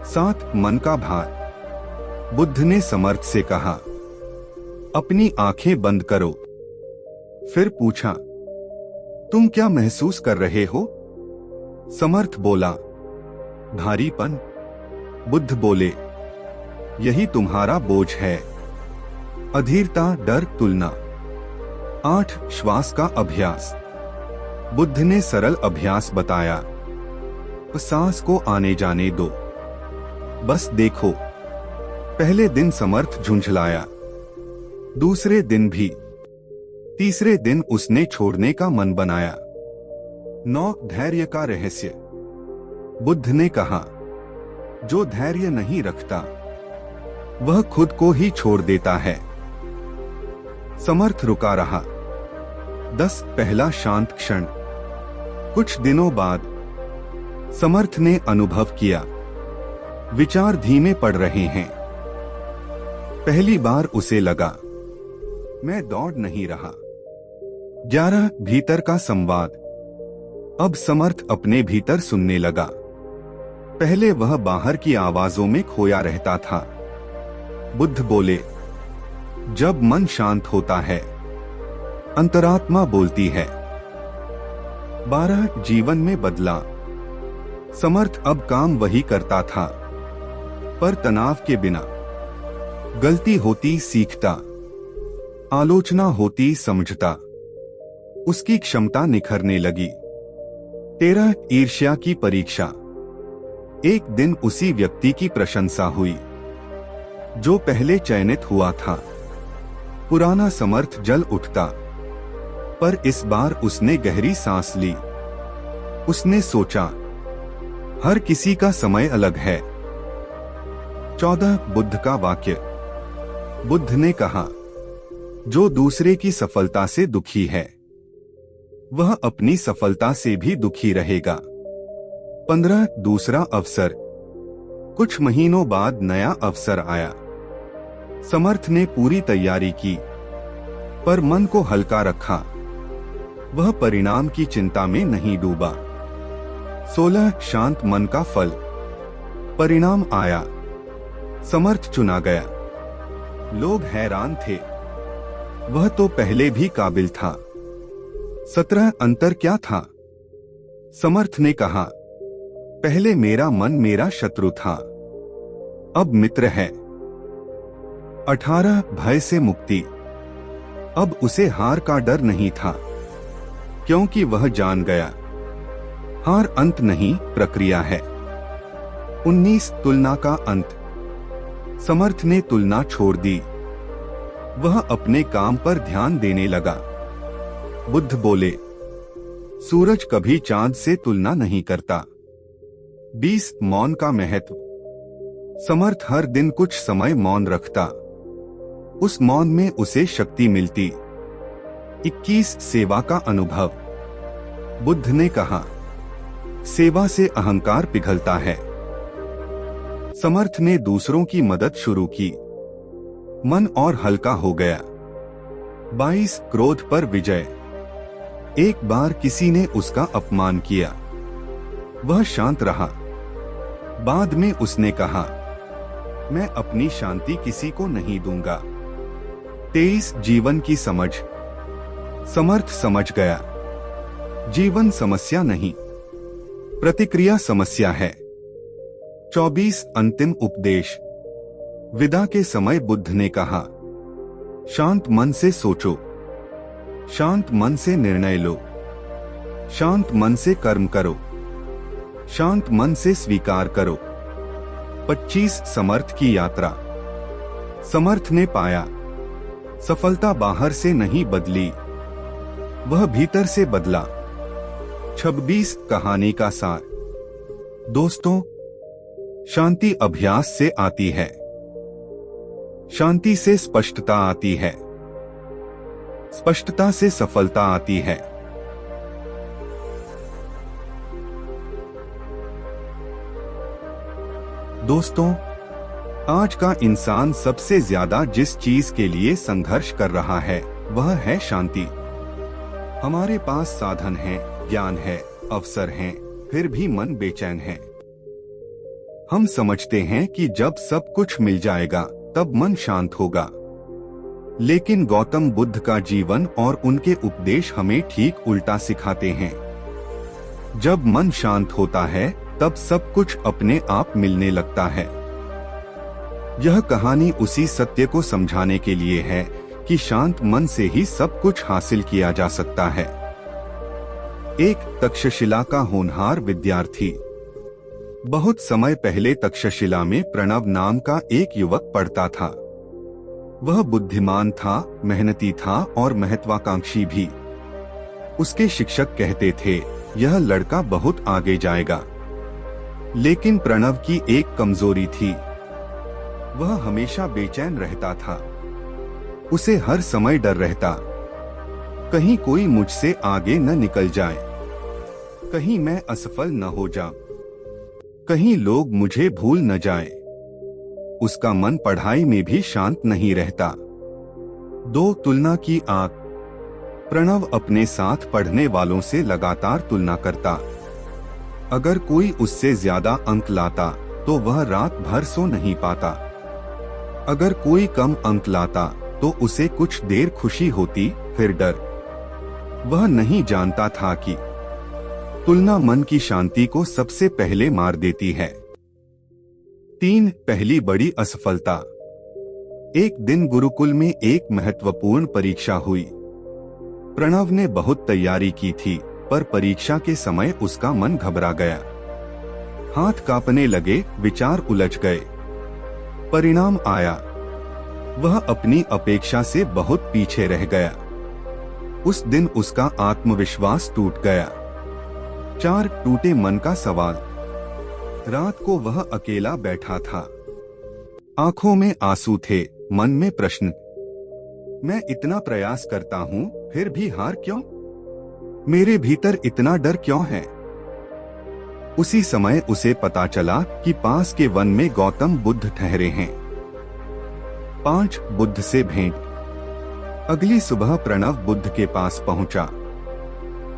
S1: 7 मन का भार। बुद्ध ने समर्थ से कहा, अपनी आंखें बंद करो। फिर पूछा, तुम क्या महसूस कर रहे हो। समर्थ बोला, भारीपन। बुद्ध बोले, यही तुम्हारा बोझ है। अधीरता, डर, तुलना। 8 श्वास का अभ्यास। बुद्ध ने सरल अभ्यास बताया। सांस को आने जाने दो, बस देखो। पहले दिन समर्थ झुंझलाया, दूसरे दिन भी, तीसरे दिन उसने छोड़ने का मन बनाया। 9 धैर्य का रहस्य। बुद्ध ने कहा, जो धैर्य नहीं रखता वह खुद को ही छोड़ देता है। समर्थ रुका रहा। 10 पहला शांत क्षण। कुछ दिनों बाद समर्थ ने अनुभव किया, विचार धीमे पड़ रहे हैं। पहली बार उसे लगा, मैं दौड़ नहीं रहा। 11 भीतर का संवाद। अब समर्थ अपने भीतर सुनने लगा। पहले वह बाहर की आवाजों में खोया रहता था। बुद्ध बोले, जब मन शांत होता है अंतरात्मा बोलती है। 12 जीवन में बदला। समर्थ अब काम वही करता था, पर तनाव के बिना। गलती होती सीखता, आलोचना होती समझता। उसकी क्षमता निखरने लगी। 13 ईर्ष्या की परीक्षा। एक दिन उसी व्यक्ति की प्रशंसा हुई जो पहले चयनित हुआ था। पुराना समर्थ जल उठता, पर इस बार उसने गहरी सांस ली। उसने सोचा, हर किसी का समय अलग है। 14 बुद्ध का वाक्य। बुद्ध ने कहा, जो दूसरे की सफलता से दुखी है वह अपनी सफलता से भी दुखी रहेगा। 15 दूसरा अवसर। कुछ महीनों बाद नया अवसर आया। समर्थ ने पूरी तैयारी की, पर मन को हल्का रखा। वह परिणाम की चिंता में नहीं डूबा। 16 शांत मन का फल। परिणाम आया, समर्थ चुना गया। लोग हैरान थे, वह तो पहले भी काबिल था। 17 अंतर क्या था? समर्थ ने कहा, पहले मेरा मन मेरा शत्रु था, अब मित्र है। 18 भय से मुक्ति। अब उसे हार का डर नहीं था, क्योंकि वह जान गया, हार अंत नहीं प्रक्रिया है। 19 तुलना का अंत। समर्थ ने तुलना छोड़ दी, वह अपने काम पर ध्यान देने लगा। बुद्ध बोले, सूरज कभी चांद से तुलना नहीं करता। 20 मौन का महत्व। समर्थ हर दिन कुछ समय मौन रखता, उस मौन में उसे शक्ति मिलती। 21 सेवा का अनुभव। बुद्ध ने कहा, सेवा से अहंकार पिघलता है। समर्थ ने दूसरों की मदद शुरू की, मन और हल्का हो गया। 22 क्रोध पर विजय। एक बार किसी ने उसका अपमान किया, वह शांत रहा। बाद में उसने कहा, मैं अपनी शांति किसी को नहीं दूंगा। 23 जीवन की समझ। समर्थ समझ गया, जीवन समस्या नहीं, प्रतिक्रिया समस्या है। 24 अंतिम उपदेश। विदा के समय बुद्ध ने कहा, शांत मन से सोचो, शांत मन से निर्णय लो, शांत मन से कर्म करो, शांत मन से स्वीकार करो। 25 समर्थ की यात्रा। समर्थ ने पाया, सफलता बाहर से नहीं बदली, वह भीतर से बदला। 26 कहानी का सार। दोस्तों, शांति अभ्यास से आती है, शांति से स्पष्टता आती है, स्पष्टता से सफलता आती है। दोस्तों, आज का इंसान सबसे ज्यादा जिस चीज के लिए संघर्ष कर रहा है वह है शांति। हमारे पास साधन हैं, ज्ञान है, अवसर हैं, फिर भी मन बेचैन है। हम समझते हैं कि जब सब कुछ मिल जाएगा तब मन शांत होगा, लेकिन गौतम बुद्ध का जीवन और उनके उपदेश हमें ठीक उल्टा सिखाते हैं। जब मन शांत होता है तब सब कुछ अपने आप मिलने लगता है। यह कहानी उसी सत्य को समझाने के लिए है कि शांत मन से ही सब कुछ हासिल किया जा सकता है। एक तक्षशिला का होनहार विद्यार्थी। बहुत समय पहले तक्षशिला में प्रणव नाम का एक युवक पढ़ता था। वह बुद्धिमान था, मेहनती था और महत्वाकांक्षी भी। उसके शिक्षक कहते थे, यह लड़का बहुत आगे जाएगा। लेकिन प्रणव की एक कमजोरी थी, वह हमेशा बेचैन रहता था। उसे हर समय डर रहता, कहीं कोई मुझसे आगे न निकल जाए, कहीं मैं असफल न हो जाऊं, कहीं लोग मुझे भूल न जाएं। उसका मन पढ़ाई में भी शांत नहीं रहता। दो तुलना की आंख। प्रणव अपने साथ पढ़ने वालों से लगातार तुलना करता। अगर कोई उससे ज्यादा अंक लाता तो वह रात भर सो नहीं पाता। अगर कोई कम अंक लाता तो उसे कुछ देर खुशी होती, फिर डर। वह नहीं जानता था कि तुलना मन की शांति को सबसे पहले मार देती है। 3. पहली बड़ी असफलता। एक दिन गुरुकुल में एक महत्वपूर्ण परीक्षा हुई। प्रणव ने बहुत तैयारी की थी, पर परीक्षा के समय उसका मन घबरा गया। हाथ कांपने लगे, विचार उलझ गए। परिणाम आया, वह अपनी अपेक्षा से बहुत पीछे रह गया। उस दिन उसका आत्मविश्वास टूट गया। 4. टूटे मन का सवाल। रात को वह अकेला बैठा था। आंखों में आंसू थे, मन में प्रश्न। मैं इतना प्रयास करता हूँ, फिर भी हार क्यों? मेरे भीतर इतना डर क्यों है? उसी समय उसे पता चला कि पास के वन में गौतम बुद्ध ठहरे हैं। 5. बुद्ध से भेंट। अगली सुबह प्रणव बुद्ध के पास पहुंचा।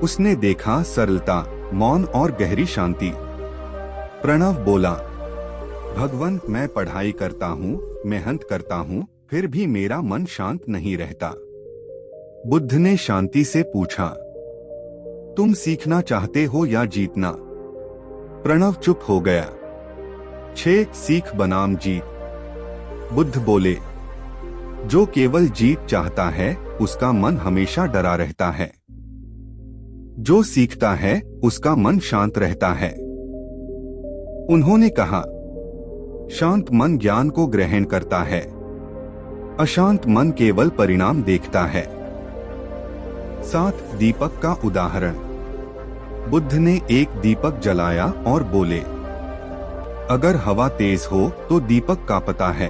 S1: उसने देखा सरलता, मौन और गहरी शांति। प्रणव बोला, भगवान, मैं पढ़ाई करता हूँ, मेहनत करता हूँ, फिर भी मेरा मन शांत नहीं रहता। बुद्ध ने शांति से पूछा, तुम सीखना चाहते हो या जीतना? प्रणव चुप हो गया। 6. सीख बनाम जीत। बुद्ध बोले, जो केवल जीत चाहता है उसका मन हमेशा डरा रहता है। जो सीखता है उसका मन शांत रहता है। उन्होंने कहा, शांत मन ज्ञान को ग्रहण करता है, अशांत मन केवल परिणाम देखता है। 7. दीपक का उदाहरण। बुद्ध ने एक दीपक जलाया और बोले, अगर हवा तेज हो तो दीपक कांपता है,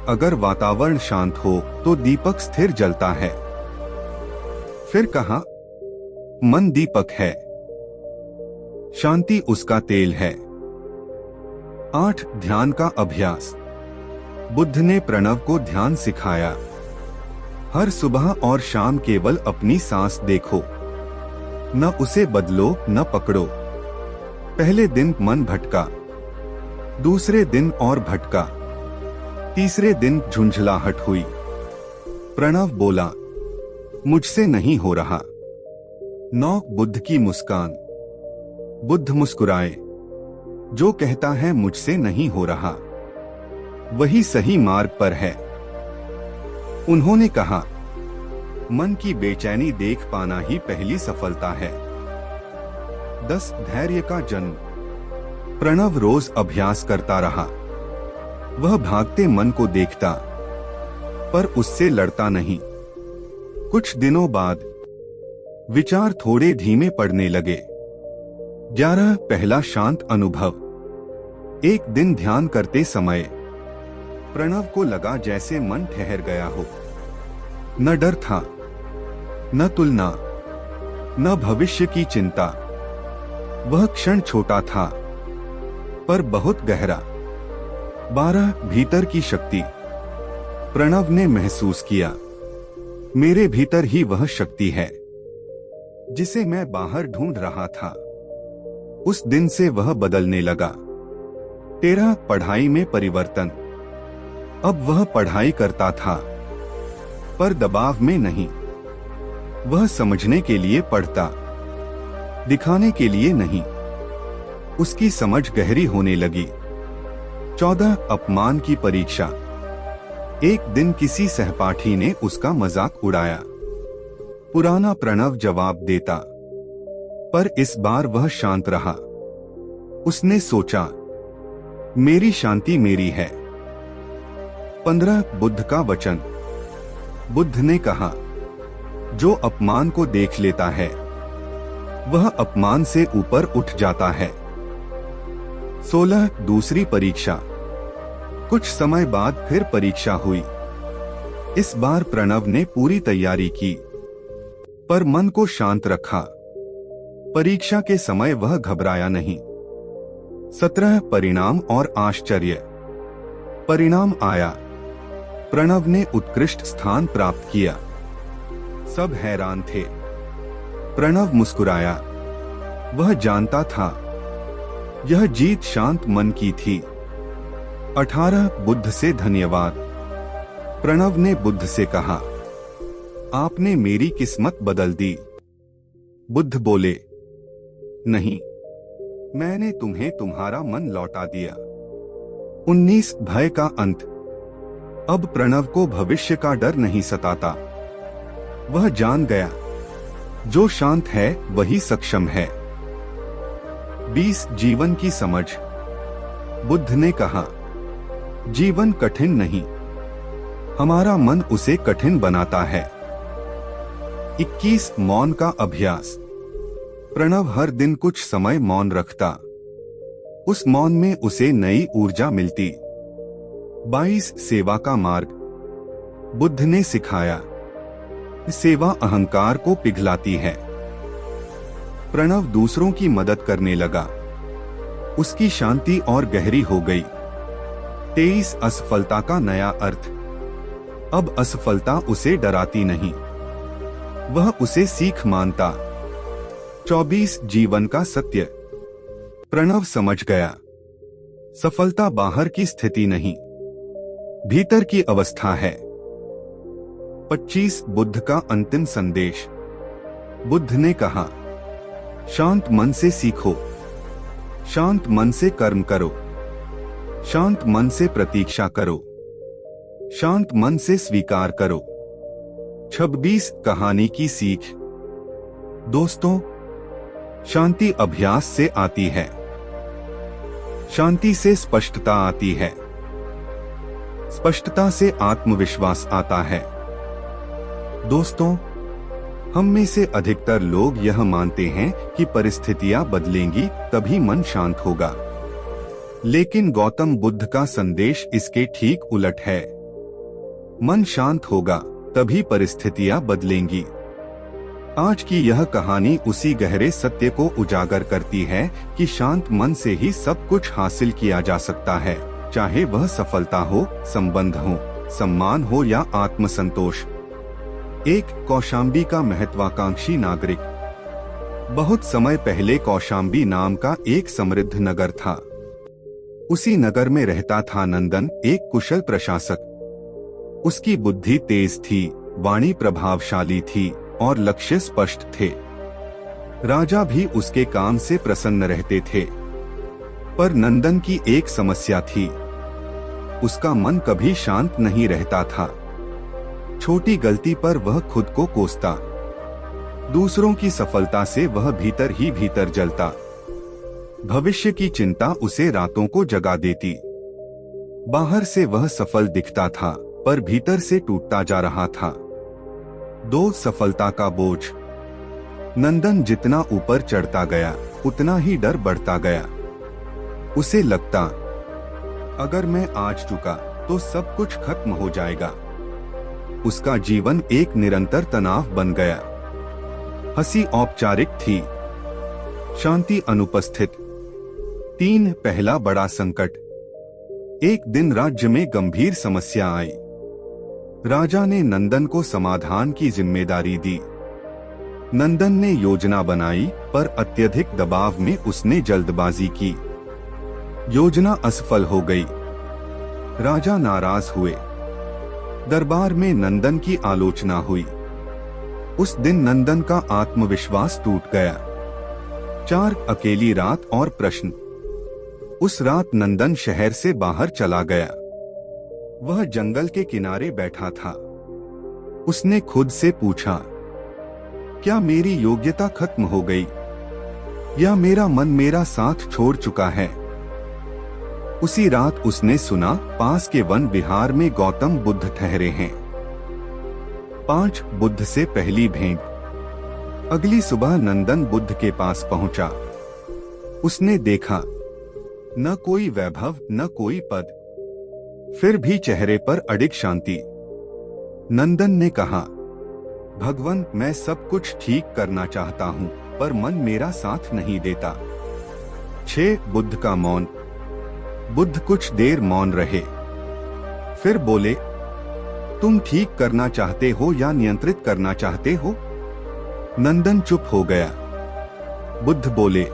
S1: अगर वातावरण शांत हो तो दीपक स्थिर जलता है। फिर कहा, मन दीपक है, शांति उसका तेल है। 8. ध्यान का अभ्यास। बुद्ध ने प्रणव को ध्यान सिखाया। हर सुबह और शाम केवल अपनी सांस देखो, न उसे बदलो न पकड़ो। पहले दिन मन भटका, दूसरे दिन और भटका, तीसरे दिन झुंझलाहट हुई। प्रणव बोला, मुझसे नहीं हो रहा। 9. बुद्ध की मुस्कान। बुद्ध मुस्कुराए, जो कहता है मुझसे नहीं हो रहा, वही सही मार्ग पर है। उन्होंने कहा, मन की बेचैनी देख पाना ही पहली सफलता है। 10. धैर्य का जन्म। प्रणव रोज अभ्यास करता रहा। वह भागते मन को देखता, पर उससे लड़ता नहीं। कुछ दिनों बाद विचार थोड़े धीमे पड़ने लगे। 11. पहला शांत अनुभव। एक दिन ध्यान करते समय प्रणव को लगा जैसे मन ठहर गया हो। न डर था, न तुलना, न भविष्य की चिंता। वह क्षण छोटा था, पर बहुत गहरा। 12. भीतर की शक्ति। प्रणव ने महसूस किया, मेरे भीतर ही वह शक्ति है जिसे मैं बाहर ढूंढ रहा था। उस दिन से वह बदलने लगा। 13. पढ़ाई में परिवर्तन। अब वह पढ़ाई करता था, पर दबाव में नहीं। वह समझने के लिए पढ़ता, दिखाने के लिए नहीं। उसकी समझ गहरी होने लगी। 14. अपमान की परीक्षा। एक दिन किसी सहपाठी ने उसका मजाक उड़ाया। पुराना प्रणव जवाब देता, पर इस बार वह शांत रहा। उसने सोचा, मेरी शांति मेरी है। 15 बुद्ध का वचन। बुद्ध ने कहा, जो अपमान को देख लेता है वह अपमान से ऊपर उठ जाता है। 16 दूसरी परीक्षा। कुछ समय बाद फिर परीक्षा हुई। इस बार प्रणव ने पूरी तैयारी की, पर मन को शांत रखा। परीक्षा के समय वह घबराया नहीं। 17 परिणाम और आश्चर्य। परिणाम आया। प्रणव ने उत्कृष्ट स्थान प्राप्त किया। सब हैरान थे। प्रणव मुस्कुराया। वह जानता था यह जीत शांत मन की थी। 18 बुद्ध से धन्यवाद। प्रणव ने बुद्ध से कहा, आपने मेरी किस्मत बदल दी। बुद्ध बोले, नहीं, मैंने तुम्हें तुम्हारा मन लौटा दिया। 19 भय का अंत। अब प्रणव को भविष्य का डर नहीं सताता। वह जान गया, जो शांत है वही सक्षम है। 20 जीवन की समझ। बुद्ध ने कहा, जीवन कठिन नहीं, हमारा मन उसे कठिन बनाता है। 21 मौन का अभ्यास। प्रणव हर दिन कुछ समय मौन रखता। उस मौन में उसे नई ऊर्जा मिलती। 22 सेवा का मार्ग। बुद्ध ने सिखाया, सेवा अहंकार को पिघलाती है। प्रणव दूसरों की मदद करने लगा। उसकी शांति और गहरी हो गई। 23 असफलता का नया अर्थ। अब असफलता उसे डराती नहीं, वह उसे सीख मानता। 24 जीवन का सत्य। प्रणव समझ गया, सफलता बाहर की स्थिति नहीं, भीतर की अवस्था है। 25 बुद्ध का अंतिम संदेश। बुद्ध ने कहा, शांत मन से सीखो, शांत मन से कर्म करो, शांत मन से प्रतीक्षा करो, शांत मन से स्वीकार करो। 26 कहानी की सीख। दोस्तों, शांति अभ्यास से आती है। शांति से स्पष्टता आती है। स्पष्टता से आत्मविश्वास आता है। दोस्तों, हम में से अधिकतर लोग यह मानते हैं कि परिस्थितियां बदलेंगी तभी मन शांत होगा, लेकिन गौतम बुद्ध का संदेश इसके ठीक उलट है। मन शांत होगा तभी परिस्थितियां बदलेंगी। आज की यह कहानी उसी गहरे सत्य को उजागर करती है कि शांत मन से ही सब कुछ हासिल किया जा सकता है, चाहे वह सफलता हो, संबंध हो, सम्मान हो या आत्मसंतोष। एक कौशाम्बी का महत्वाकांक्षी नागरिक। बहुत समय पहले कौशाम्बी नाम का एक समृद्ध नगर था। उसी नगर में रहता था नंदन, एक कुशल प्रशासक। उसकी बुद्धि तेज थी, वाणी प्रभावशाली थी और लक्ष्य स्पष्ट थे। राजा भी उसके काम से प्रसन्न रहते थे। पर नंदन की एक समस्या थी, उसका मन कभी शांत नहीं रहता था। छोटी गलती पर वह खुद को कोसता। दूसरों की सफलता से वह भीतर ही भीतर जलता। भविष्य की चिंता उसे रातों को जगा देती। बाहर से वह सफल दिखता था, पर भीतर से टूटता जा रहा था। 2 सफलता का बोझ। नंदन जितना ऊपर चढ़ता गया, उतना ही डर बढ़ता गया। उसे लगता, अगर मैं आज चुका तो सब कुछ खत्म हो जाएगा। उसका जीवन एक निरंतर तनाव बन गया। हंसी औपचारिक थी, शांति अनुपस्थित। 3 पहला बड़ा संकट। एक दिन राज्य में गंभीर समस्या आई। राजा ने नंदन को समाधान की जिम्मेदारी दी। नंदन ने योजना बनाई, पर अत्यधिक दबाव में उसने जल्दबाजी की। योजना असफल हो गई। राजा नाराज हुए। दरबार में नंदन की आलोचना हुई। उस दिन नंदन का आत्मविश्वास टूट गया। 4 अकेली रात और प्रश्न। उस रात नंदन शहर से बाहर चला गया। वह जंगल के किनारे बैठा था। उसने खुद से पूछा, क्या मेरी योग्यता खत्म हो गई? या मेरा मन मेरा साथ छोड़ चुका है। उसी रात उसने सुना पास के वन विहार में गौतम बुद्ध ठहरे हैं। 5 बुद्ध से पहली भेंट। अगली सुबह नंदन बुद्ध के पास पहुंचा। उसने देखा न कोई वैभव न कोई पद, फिर भी चेहरे पर अडिग शांति। नंदन ने कहा, भगवान, मैं सब कुछ ठीक करना चाहता हूँ, पर मन मेरा साथ नहीं देता। 6 बुद्ध का मौन। बुद्ध कुछ देर मौन रहे, फिर बोले, तुम ठीक करना चाहते हो या नियंत्रित करना चाहते हो? नंदन चुप हो गया। बुद्ध बोले,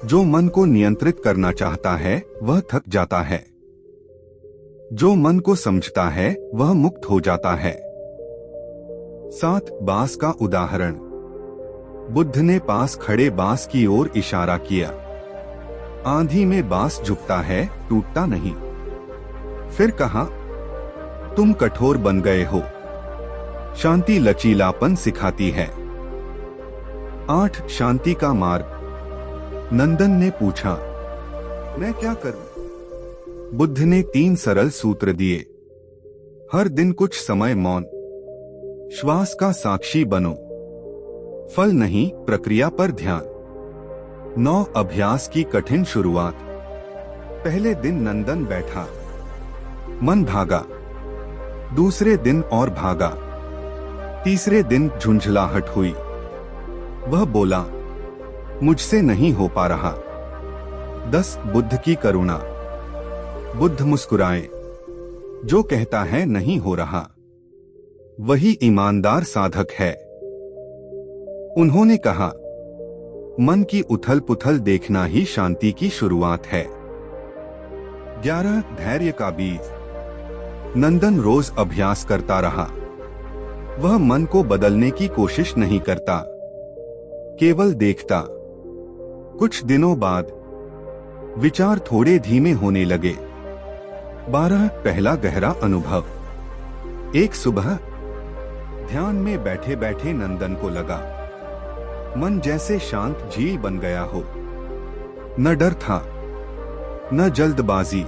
S1: जो मन को नियंत्रित करना चाहता है वह थक जाता है, जो मन को समझता है वह मुक्त हो जाता है। 7 बांस का उदाहरण। बुद्ध ने पास खड़े बांस की ओर इशारा किया। आंधी में बांस झुकता है, टूटता नहीं। फिर कहा, तुम कठोर बन गए हो। शांति लचीलापन सिखाती है। 8 शांति का मार्ग। नंदन ने पूछा, मैं क्या करूं? बुद्ध ने 3 सरल सूत्र दिए। हर दिन कुछ समय मौन, श्वास का साक्षी बनो, फल नहीं प्रक्रिया पर ध्यान। 9 अभ्यास की कठिन शुरुआत। पहले दिन नंदन बैठा, मन भागा। दूसरे दिन और भागा। तीसरे दिन झुंझलाहट हुई। वह बोला, मुझसे नहीं हो पा रहा। 10 बुद्ध की करुणा। बुद्ध मुस्कुराए। जो कहता है नहीं हो रहा, वही ईमानदार साधक है। उन्होंने कहा, मन की उथल पुथल देखना ही शांति की शुरुआत है। 11 धैर्य का बीज। नंदन रोज अभ्यास करता रहा। वह मन को बदलने की कोशिश नहीं करता, केवल देखता। कुछ दिनों बाद विचार थोड़े धीमे होने लगे। 12 पहला गहरा अनुभव। एक सुबह ध्यान में बैठे बैठे नंदन को लगा, मन जैसे शांत झील बन गया हो। न डर था, न जल्दबाजी,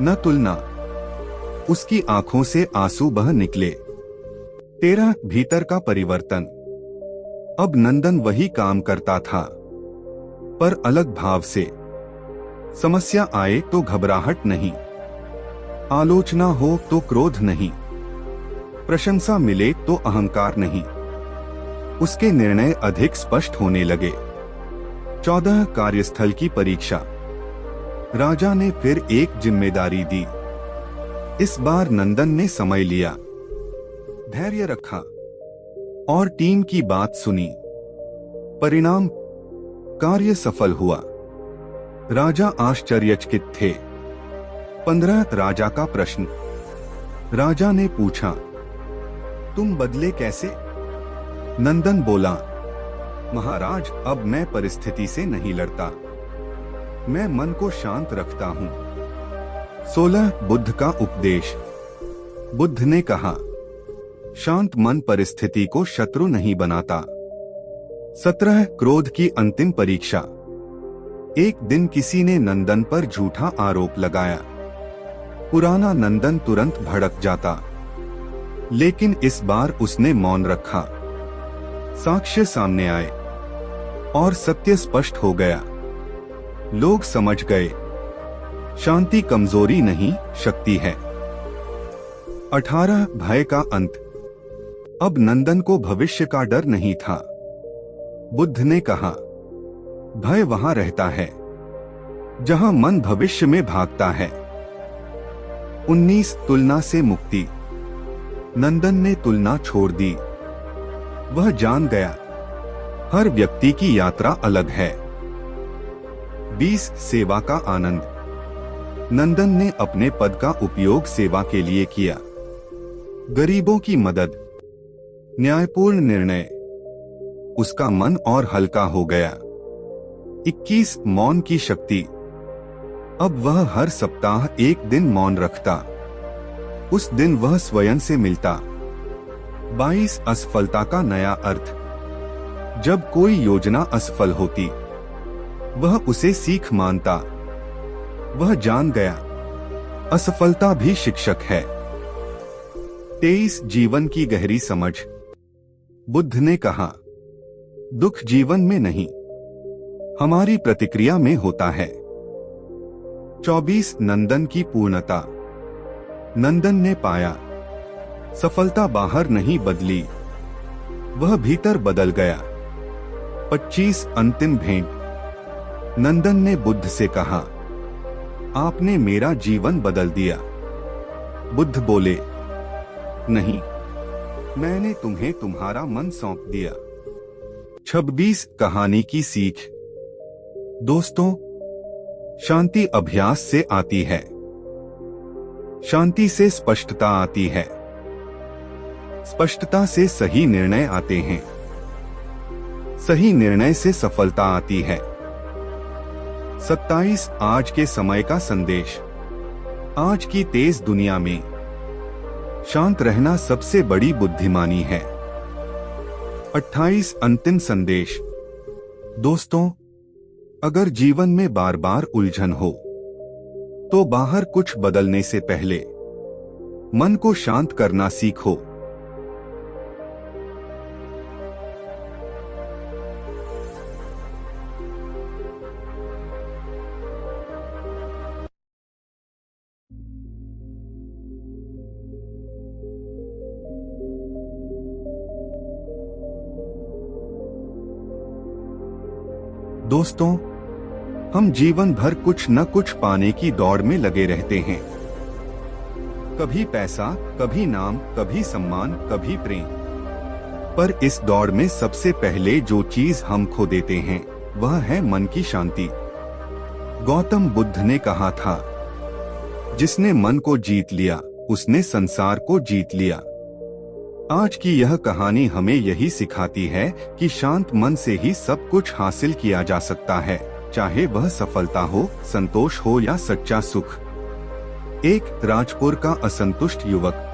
S1: न तुलना। उसकी आंखों से आंसू बह निकले। 13 भीतर का परिवर्तन। अब नंदन वही काम करता था, पर अलग भाव से। समस्या आए तो घबराहट नहीं, आलोचना हो तो क्रोध नहीं, प्रशंसा मिले तो अहंकार नहीं। उसके निर्णय अधिक स्पष्ट होने लगे। 14 कार्यस्थल की परीक्षा। राजा ने फिर एक जिम्मेदारी दी। इस बार नंदन ने समय लिया, धैर्य रखा और टीम की बात सुनी। परिणाम, कार्य सफल हुआ। राजा आश्चर्यचकित थे। 15 राजा का प्रश्न। राजा ने पूछा, तुम बदले कैसे? नंदन बोला, महाराज, अब मैं परिस्थिति से नहीं लड़ता, मैं मन को शांत रखता हूँ। 16 बुद्ध का उपदेश। बुद्ध ने कहा, शांत मन परिस्थिति को शत्रु नहीं बनाता। 17 क्रोध की अंतिम परीक्षा। एक दिन किसी ने नंदन पर झूठा आरोप लगाया। पुराना नंदन तुरंत भड़क जाता, लेकिन इस बार उसने मौन रखा। साक्ष्य सामने आए और सत्य स्पष्ट हो गया। लोग समझ गए, शांति कमजोरी नहीं, शक्ति है। 18 भय का अंत। अब नंदन को भविष्य का डर नहीं था। बुद्ध ने कहा, भय वहां रहता है जहां मन भविष्य में भागता है। 19 तुलना से मुक्ति। नंदन ने तुलना छोड़ दी। वह जान गया, हर व्यक्ति की यात्रा अलग है। 20 सेवा का आनंद। नंदन ने अपने पद का उपयोग सेवा के लिए किया। गरीबों की मदद, न्यायपूर्ण निर्णय। उसका मन और हल्का हो गया। 21 मौन की शक्ति। अब वह हर सप्ताह एक दिन मौन रखता। उस दिन वह स्वयं से मिलता। 22 असफलता का नया अर्थ। जब कोई योजना असफल होती, वह उसे सीख मानता। वह जान गया, असफलता भी शिक्षक है। 23 जीवन की गहरी समझ। बुद्ध ने कहा, दुख जीवन में नहीं, हमारी प्रतिक्रिया में होता है। 24 नंदन की पूर्णता। नंदन ने पाया, सफलता बाहर नहीं बदली, वह भीतर बदल गया। 25 अंतिम भेंट। नंदन ने बुद्ध से कहा, आपने मेरा जीवन बदल दिया। बुद्ध बोले, नहीं, मैंने तुम्हें तुम्हारा मन सौंप दिया। 26 कहानी की सीख। दोस्तों, शांति अभ्यास से आती है। शांति से स्पष्टता आती है। स्पष्टता से सही निर्णय आते हैं। सही निर्णय से सफलता आती है। 27 आज के समय का संदेश। आज की तेज दुनिया में शांत रहना सबसे बड़ी बुद्धिमानी है। 28 अंतिम संदेश। दोस्तों, अगर जीवन में बार बार उलझन हो, तो बाहर कुछ बदलने से पहले मन को शांत करना सीखो। दोस्तों, हम जीवन भर कुछ न कुछ पाने की दौड़ में लगे रहते हैं। कभी पैसा, कभी नाम, कभी सम्मान, कभी प्रेम। पर इस दौड़ में सबसे पहले जो चीज हम खो देते हैं, वह है मन की शांति। गौतम बुद्ध ने कहा था, जिसने मन को जीत लिया, उसने संसार को जीत लिया। आज की यह कहानी हमें यही सिखाती है कि शांत मन से ही सब कुछ हासिल किया जा सकता है, चाहे वह सफलता हो, संतोष हो या सच्चा सुख। एक राजपुर का असंतुष्ट युवक।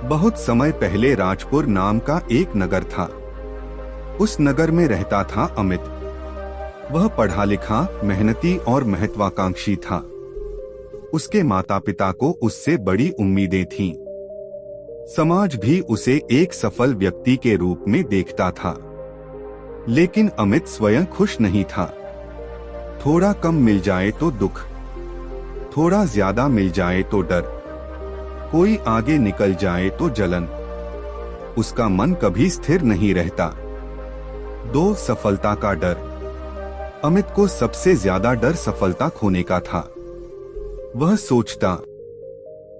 S1: बहुत समय पहले राजपुर नाम का एक नगर था। उस नगर में रहता था अमित। वह पढ़ा लिखा, मेहनती और महत्वाकांक्षी था। उसके माता पिता को उससे बड़ी उम्मीदें थीं। समाज भी उसे एक सफल व्यक्ति के रूप में देखता था। लेकिन अमित स्वयं खुश नहीं था। थोड़ा कम मिल जाए तो दुख, थोड़ा ज्यादा मिल जाए तो डर, कोई आगे निकल जाए तो जलन। उसका मन कभी स्थिर नहीं रहता। 2 सफलता का डर। अमित को सबसे ज्यादा डर सफलता खोने का था। वह सोचता,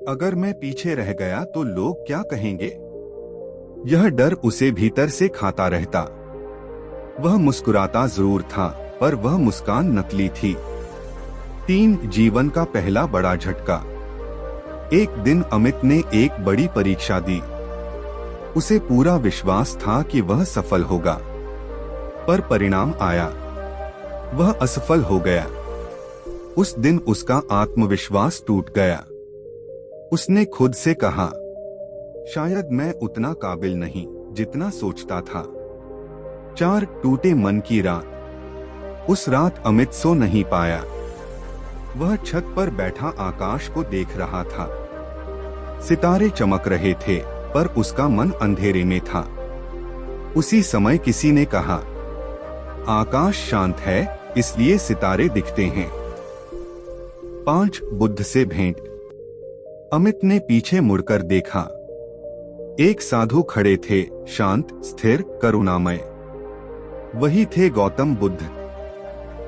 S1: अगर मैं पीछे रह गया तो लोग क्या कहेंगे। यह डर उसे भीतर से खाता रहता। वह मुस्कुराता जरूर था, पर वह मुस्कान नकली थी। 3 जीवन का पहला बड़ा झटका। एक दिन अमित ने एक बड़ी परीक्षा दी। उसे पूरा विश्वास था कि वह सफल होगा, पर परिणाम आया, वह असफल हो गया। उस दिन उसका आत्मविश्वास टूट गया। उसने खुद से कहा, शायद मैं उतना काबिल नहीं जितना सोचता था। 4 टूटे मन की रात। उस रात अमित सो नहीं पाया। वह छत पर बैठा आकाश को देख रहा था। सितारे चमक रहे थे, पर उसका मन अंधेरे में था। उसी समय किसी ने कहा, आकाश शांत है, इसलिए सितारे दिखते हैं। 5 बुद्ध से भेंट। अमित ने पीछे मुड़कर देखा। एक साधु खड़े थे, शांत, स्थिर, करुणामय। वही थे गौतम बुद्ध।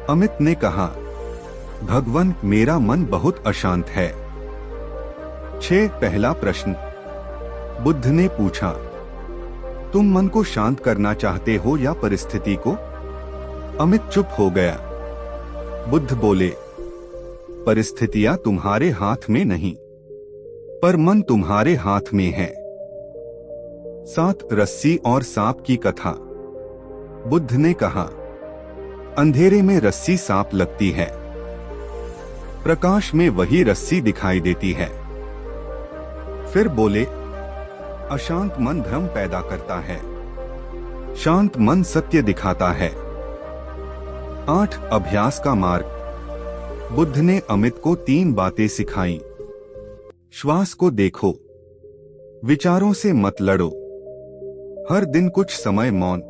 S1: अमित ने कहा, भगवान, मेरा मन बहुत अशांत है। 6 पहला प्रश्न। बुद्ध ने पूछा, तुम मन को शांत करना चाहते हो या परिस्थिति को। अमित चुप हो गया। बुद्ध बोले, परिस्थितियां तुम्हारे हाथ में नहीं, पर मन तुम्हारे हाथ में है। 7 रस्सी और सांप की कथा। बुद्ध ने कहा, अंधेरे में रस्सी सांप लगती है, प्रकाश में वही रस्सी दिखाई देती है। फिर बोले, अशांत मन भ्रम पैदा करता है, शांत मन सत्य दिखाता है। 8 अभ्यास का मार्ग। बुद्ध ने अमित को 3 बातें सिखाई। श्वास को देखो, विचारों से मत लड़ो, हर दिन कुछ समय मौन।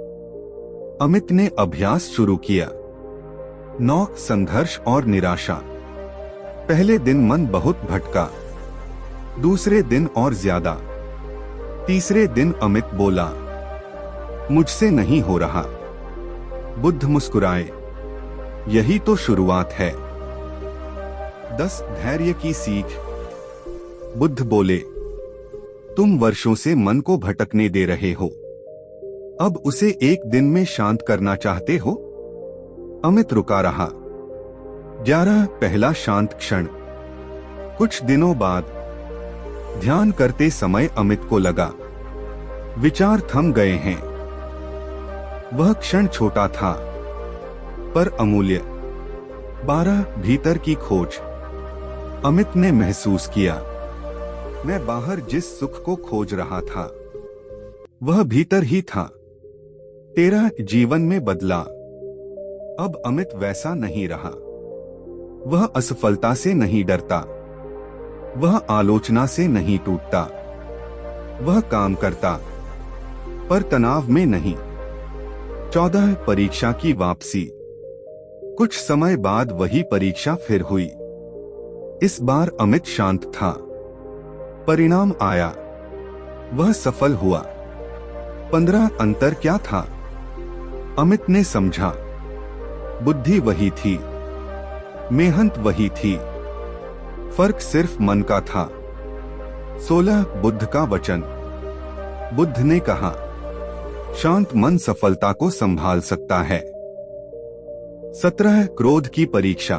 S1: अमित ने अभ्यास शुरू किया। 9 संघर्ष और निराशा। पहले दिन मन बहुत भटका, दूसरे दिन और ज्यादा, तीसरे दिन अमित बोला, मुझसे नहीं हो रहा। बुद्ध मुस्कुराए, यही तो शुरुआत है। 10 धैर्य की सीख। बुद्ध बोले, तुम वर्षों से मन को भटकने दे रहे हो, अब उसे एक दिन में शांत करना चाहते हो? अमित रुका रहा। 11 पहला शांत क्षण। कुछ दिनों बाद ध्यान करते समय अमित को लगा, विचार थम गए हैं। वह क्षण छोटा था पर अमूल्य। 12 भीतर की खोज। अमित ने महसूस किया, मैं बाहर जिस सुख को खोज रहा था वह भीतर ही था। 13 जीवन में बदला। अब अमित वैसा नहीं रहा। वह असफलता से नहीं डरता, वह आलोचना से नहीं टूटता। वह काम करता पर तनाव में नहीं। 14 परीक्षा की वापसी। कुछ समय बाद वही परीक्षा फिर हुई। इस बार अमित शांत था। परिणाम आया, वह सफल हुआ। 15 अंतर क्या था? अमित ने समझा, बुद्धि वही थी, मेहनत वही थी, फर्क सिर्फ मन का था। 16 बुद्ध का वचन। बुद्ध ने कहा, शांत मन सफलता को संभाल सकता है। 17 क्रोध की परीक्षा।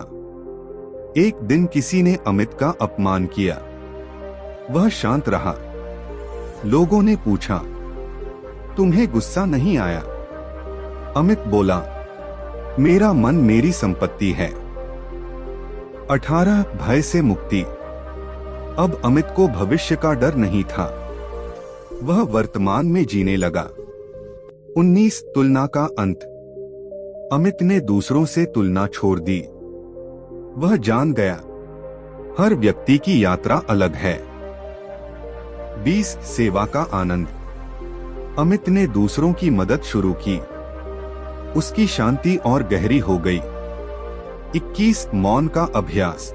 S1: एक दिन किसी ने अमित का अपमान किया। वह शांत रहा। लोगों ने पूछा, तुम्हें गुस्सा नहीं आया? अमित बोला, मेरा मन मेरी संपत्ति है। 18 भय से मुक्ति। अब अमित को भविष्य का डर नहीं था, वह वर्तमान में जीने लगा। 19 तुलना का अंत। अमित ने दूसरों से तुलना छोड़ दी। वह जान गया, हर व्यक्ति की यात्रा अलग है। 20 सेवा का आनंद। अमित ने दूसरों की मदद शुरू की, उसकी शांति और गहरी हो गई। 21 मौन का अभ्यास।